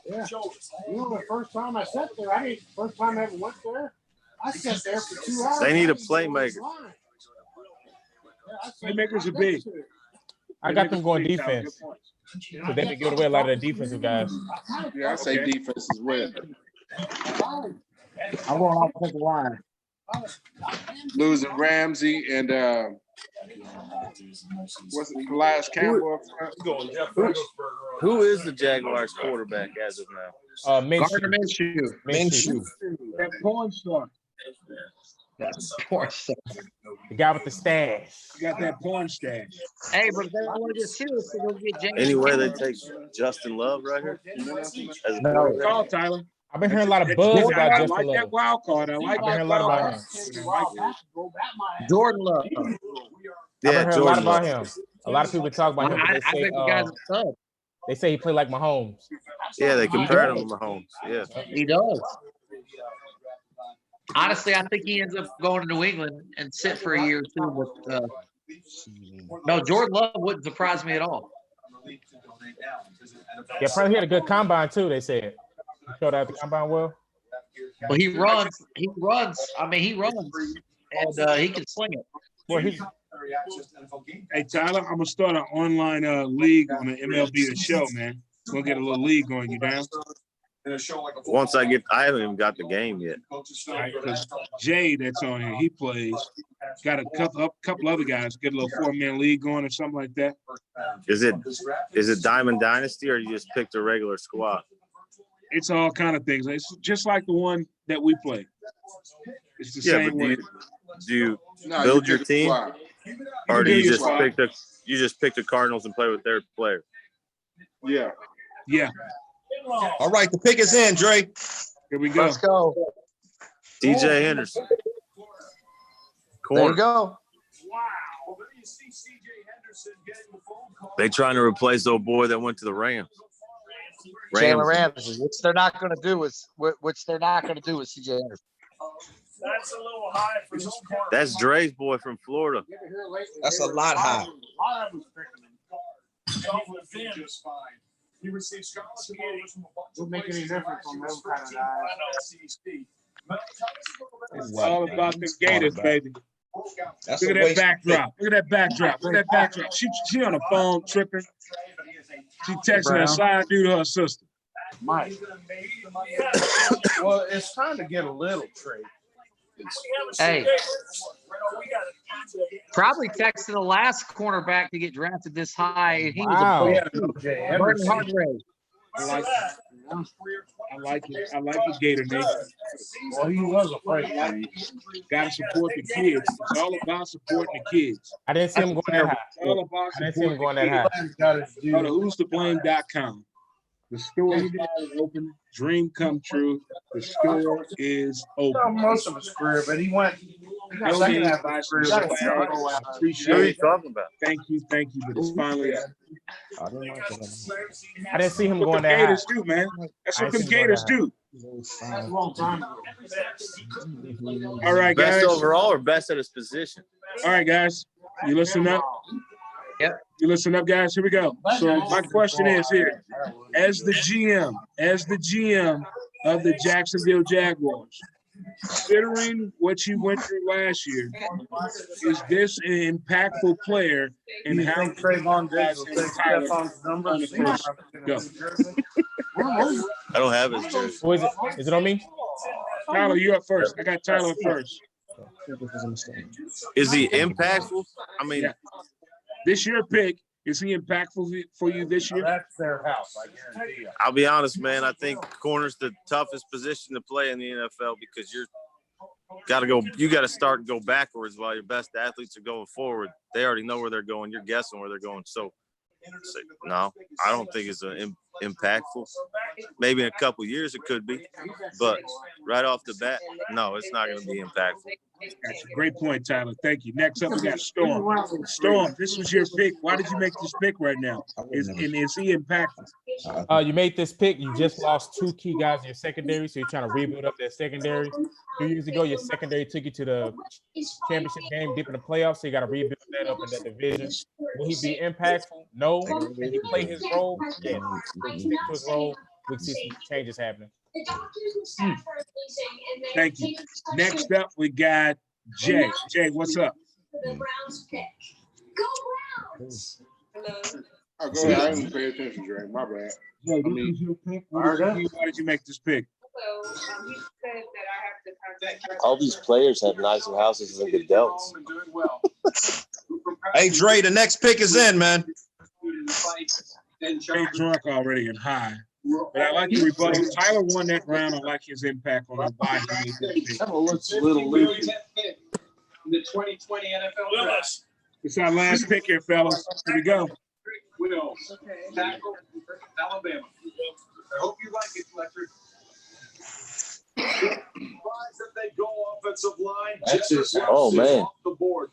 Yeah. You know, the first time I sat there, first time I ever went there, I sat there for 2 hours. They need a playmaker. Playmakers are big. I got them going defense. So they've been giving away a lot of the defensive guys. Yeah, I say Okay. defense as well. I'm going offensive line. Losing Ramsey and what's it, Calais Campbell up front? Who is the Jaguars quarterback as of now? Gardner Minshew. Minshew. That porn star. That's poor stuff. The guy with the stash. You got that porn stash. Hey, but if they want to get serious, they go get James. Any way they take Justin Love right here? As a quarterback? Call Tyler. I've been hearing a lot of buzz about I Justin like Love. that wild card. I like I've been hearing that a lot wild about card. him. Jordan Love. I've been Yeah, hearing a lot Jordan about Love. him. A lot of people talk about him. I But think the guy's a stud. they say he played like Mahomes. Yeah, they compared him to Mahomes. Yeah. He does. Honestly, I think he ends up going to New England and sit for a year or two. But no, Jordan Love wouldn't surprise me at all. Yeah, probably had a good combine too. They said he showed out the combine well. Well, he runs. I mean, he runs, and he can sling it. Well, he's Hey, Tyler, I'm going to start an online league on the MLB The Show, man. We'll get a little league going. You down? Once I haven't even got the game yet. Because Jay, that's on here, he plays. Got a couple other guys. Get a little 4-man league going or something like that. Is it Diamond Dynasty or you just picked a regular squad? It's all kind of things. It's just like the one that we play. It's the same way. Do you build your team, or do you just pick the Cardinals and play with their player? Yeah. Yeah. All right, the pick is in, Dre. Here we go. Let's go. DJ Henderson. There Corner. you go. They trying to replace the old boy that went to the Rams. Jalen Ramsey, which they're not going to do is CJ Anderson. That's a little high for this corner. That's Dre's boy from Florida. That's a lot high. Just fine. He received scholarship offers from a bunch Would of make any places. difference on those kind of guys. It's all about the Gators, baby. That's Look a at that waste. backdrop. Look at that backdrop. Look at that backdrop. She on the phone tripping. She texting her side dude to her sister. Mike. Well, it's time to get a little trade. Hey, probably texted the last cornerback to get drafted this high. He Wow. was a Burton Hargrave. I like it. I like it, Gator Nation. Well, he was a fight. Gotta support the kids. It's all about supporting the kids. I didn't see him going that high. It's all about I didn't see him supporting going that high. Go to whostoblame.com. The store is open. Dream come true. The store is open. Most of his career, but he went. Donate, buy some swag. What are Appreciate you it. talking about? Thank you, but it's finally up. I didn't see him What going them that high. Gators do, man. That's I what ain't them seen him Gators going do. A long time ago. All right, guys. Best overall or best at his position? All right, guys. You listen up? Yep. You listen up, guys. Here we go. So my question is here. As the GM of the Jacksonville Jaguars, considering what you went through last year, is this an impactful player and how Trayvon Diggs will take Stephon's number? on the first go? I don't have his jersey. Who is it? Is it on me? Tyler, you up first. I got Tyler up first. Is he impactful? I mean, Yeah. This year pick, is he impactful for you this year? That's their house, I guarantee you. I'll be honest, man. I think corner's the toughest position to play in the NFL because you got to start and go backwards while your best athletes are going forward. They already know where they're going. You're guessing where they're going. So no, I don't think it's impactful. Maybe in a couple of years it could be, but right off the bat, no, it's not going to be impactful. That's a great point, Tyler. Thank you. Next up, we got Storm. Storm, this was your pick. Why did you make this pick right now? Is he impactful? You made this pick. You just lost 2 key guys in your secondary, so you're trying to rebuild up that secondary. 2 years ago, your secondary took you to the championship game, deep in the playoffs, so you got to rebuild that up in that division. Will he be impactful? No. Can he play his role? Yeah. Will he stick to his role? We see some changes happening. Thank you. Next up, we got Jay. Jay, what's up? Oh, go ahead. I didn't pay attention, Dre. My bad. Yo, this is your pick. Why did you make this pick? He said that I have to contact. All these players have nicer houses than Goodell's. Hey, Dre, the next pick is in, man. They drunk already and high. But I like the rebuttal. Tyler won that round. I like his impact on why he made that pick. That looks a little loopy. The 2020 NFL Draft. It's our last pick here, fellas. Here we go. Wills, tackle, Alabama. I hope you like it, Fletcher. That they go offensive line. That's just man. Off the board.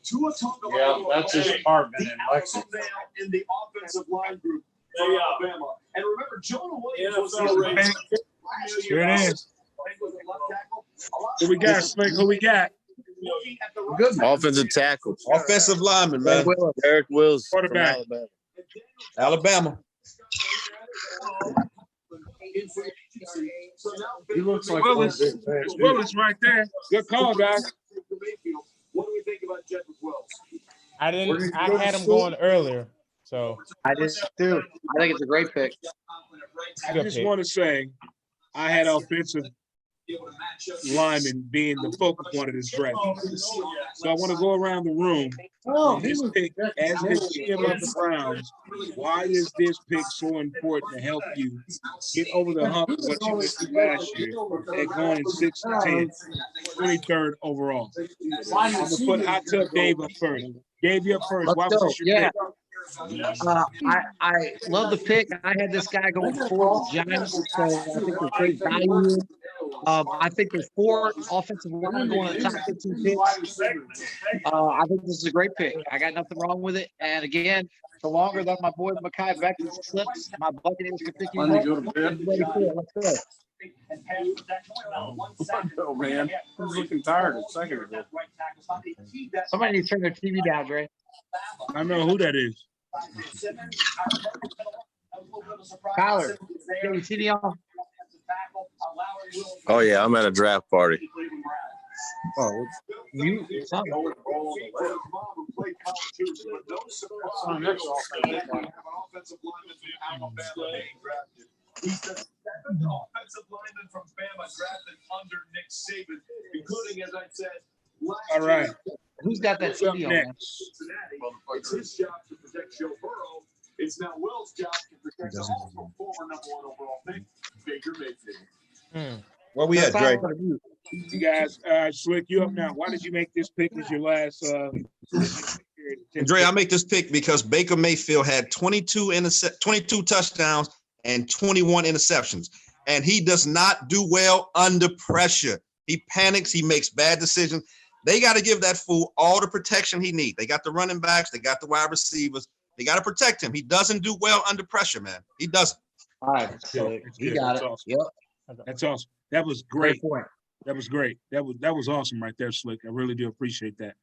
Yeah, that's his apartment in Lexington. In the offensive line group for Alabama. And remember, Jonah Williams was Here it is. Who we got, Slick? Who we got? Good Offensive tackle. Offensive lineman, man. Eric Wills. Quarterback. From Alabama. Alabama. He looks like Willis. It's Willis right there. Good call, guys. What do we think about Jedrick Wills? I had him going earlier, so I just do. I think it's a great pick. I just want to say I had offensive lineman being the focal point of this draft. So I want to go around the room. This pick, as the GM of the Browns, why is this pick so important to help you get over the hump of what you missed last year at going in 6 to 10, 23rd overall? I'm going to put Hot Tub Dave up first. Dave, you up first. Why was this your pick? I love the pick. I had this guy going for the Giants, so I think there's great value. I think there's 4 offensive linemen going in the top 15 picks. I think this is a great pick. I got nothing wrong with it. And again, the longer that my boy Mekhi Becton slips, my Buccaneers can pick him up. Let's go. Oh, man. He's looking tired a second ago. Somebody needs to turn their TV down, Dre. I know who that is. Tyler, get your TV on. Oh, yeah. I'm at a draft party. Oh, you. He's the 7th offensive lineman from Bama drafted under Nick Saban, including, as I said, All right. Who's got that What's up TV on, man? next? It's his job to protect Joe Burrow. It's now Will's job to protect the also former #1 overall pick, Baker Mayfield. Where we at, Dre? You guys, Slick, you up now. Why did you make this pick as your last Dre, I make this pick because Baker Mayfield had 22 touchdowns and 21 interceptions. And he does not do well under pressure. He panics. He makes bad decisions. They got to give that fool all the protection he needs. They got the running backs. They got the wide receivers. They got to protect him. He doesn't do well under pressure, man. He doesn't. All right. So you got it. Awesome. Yep. That's awesome. That was great. Great point. That was great. That was awesome right there, Slick. I really do appreciate that.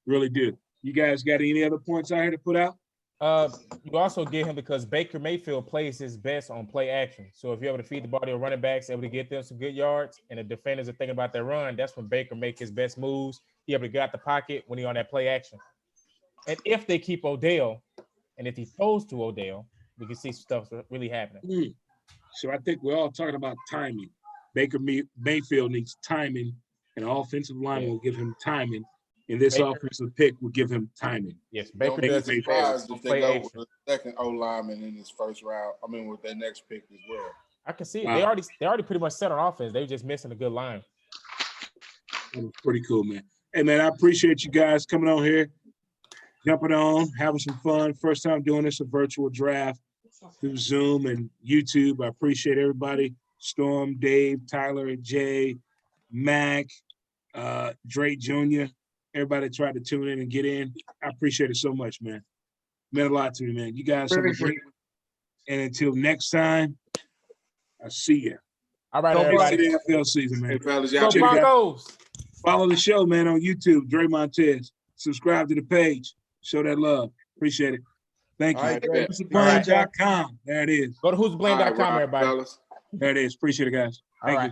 Really do. You guys got any other points out here to put out? You also get him because Baker Mayfield plays his best on play action. So if you're able to feed the ball to your running backs, able to get them some good yards, and the defenders are thinking about their run, that's when Baker make his best moves. He able to get out the pocket when he on that play action. And if they keep Odell, and if he throws to Odell, we can see stuff really happening. So I think we're all talking about timing. Baker Mayfield needs timing, and an offensive line will give him timing. And this offensive pick will give him timing. Yes, Baker does his Surprised if they play go action. with the second O lineman in his first round. I mean, with their next pick as well. I can see it. Wow. They already pretty much set on offense. They just missing a good line. That was pretty cool, man. Hey, man, I appreciate you guys coming on here, jumping on, having some fun. First time doing this, a virtual draft through Zoom and YouTube. I appreciate everybody. Storm, Dave, Tyler, Jay, Mac, Dre Jr., everybody that tried to tune in and get in. I appreciate it so much, man. Meant a lot to me, man. You guys have a great one. And until next time, I'll see you. All right, Go everybody. the NFL season, man. Hey, fellas, Go y'all check it out. Broncos. Follow the show, man, on YouTube, Dre Montez. Subscribe to the page. Show that love. Appreciate it. Thank you. All right, Dre. Who'sblame.com. There it is. Go to who'sblame.com, All right, everybody. fellas. There it is. Appreciate it, guys. All Thank right. you.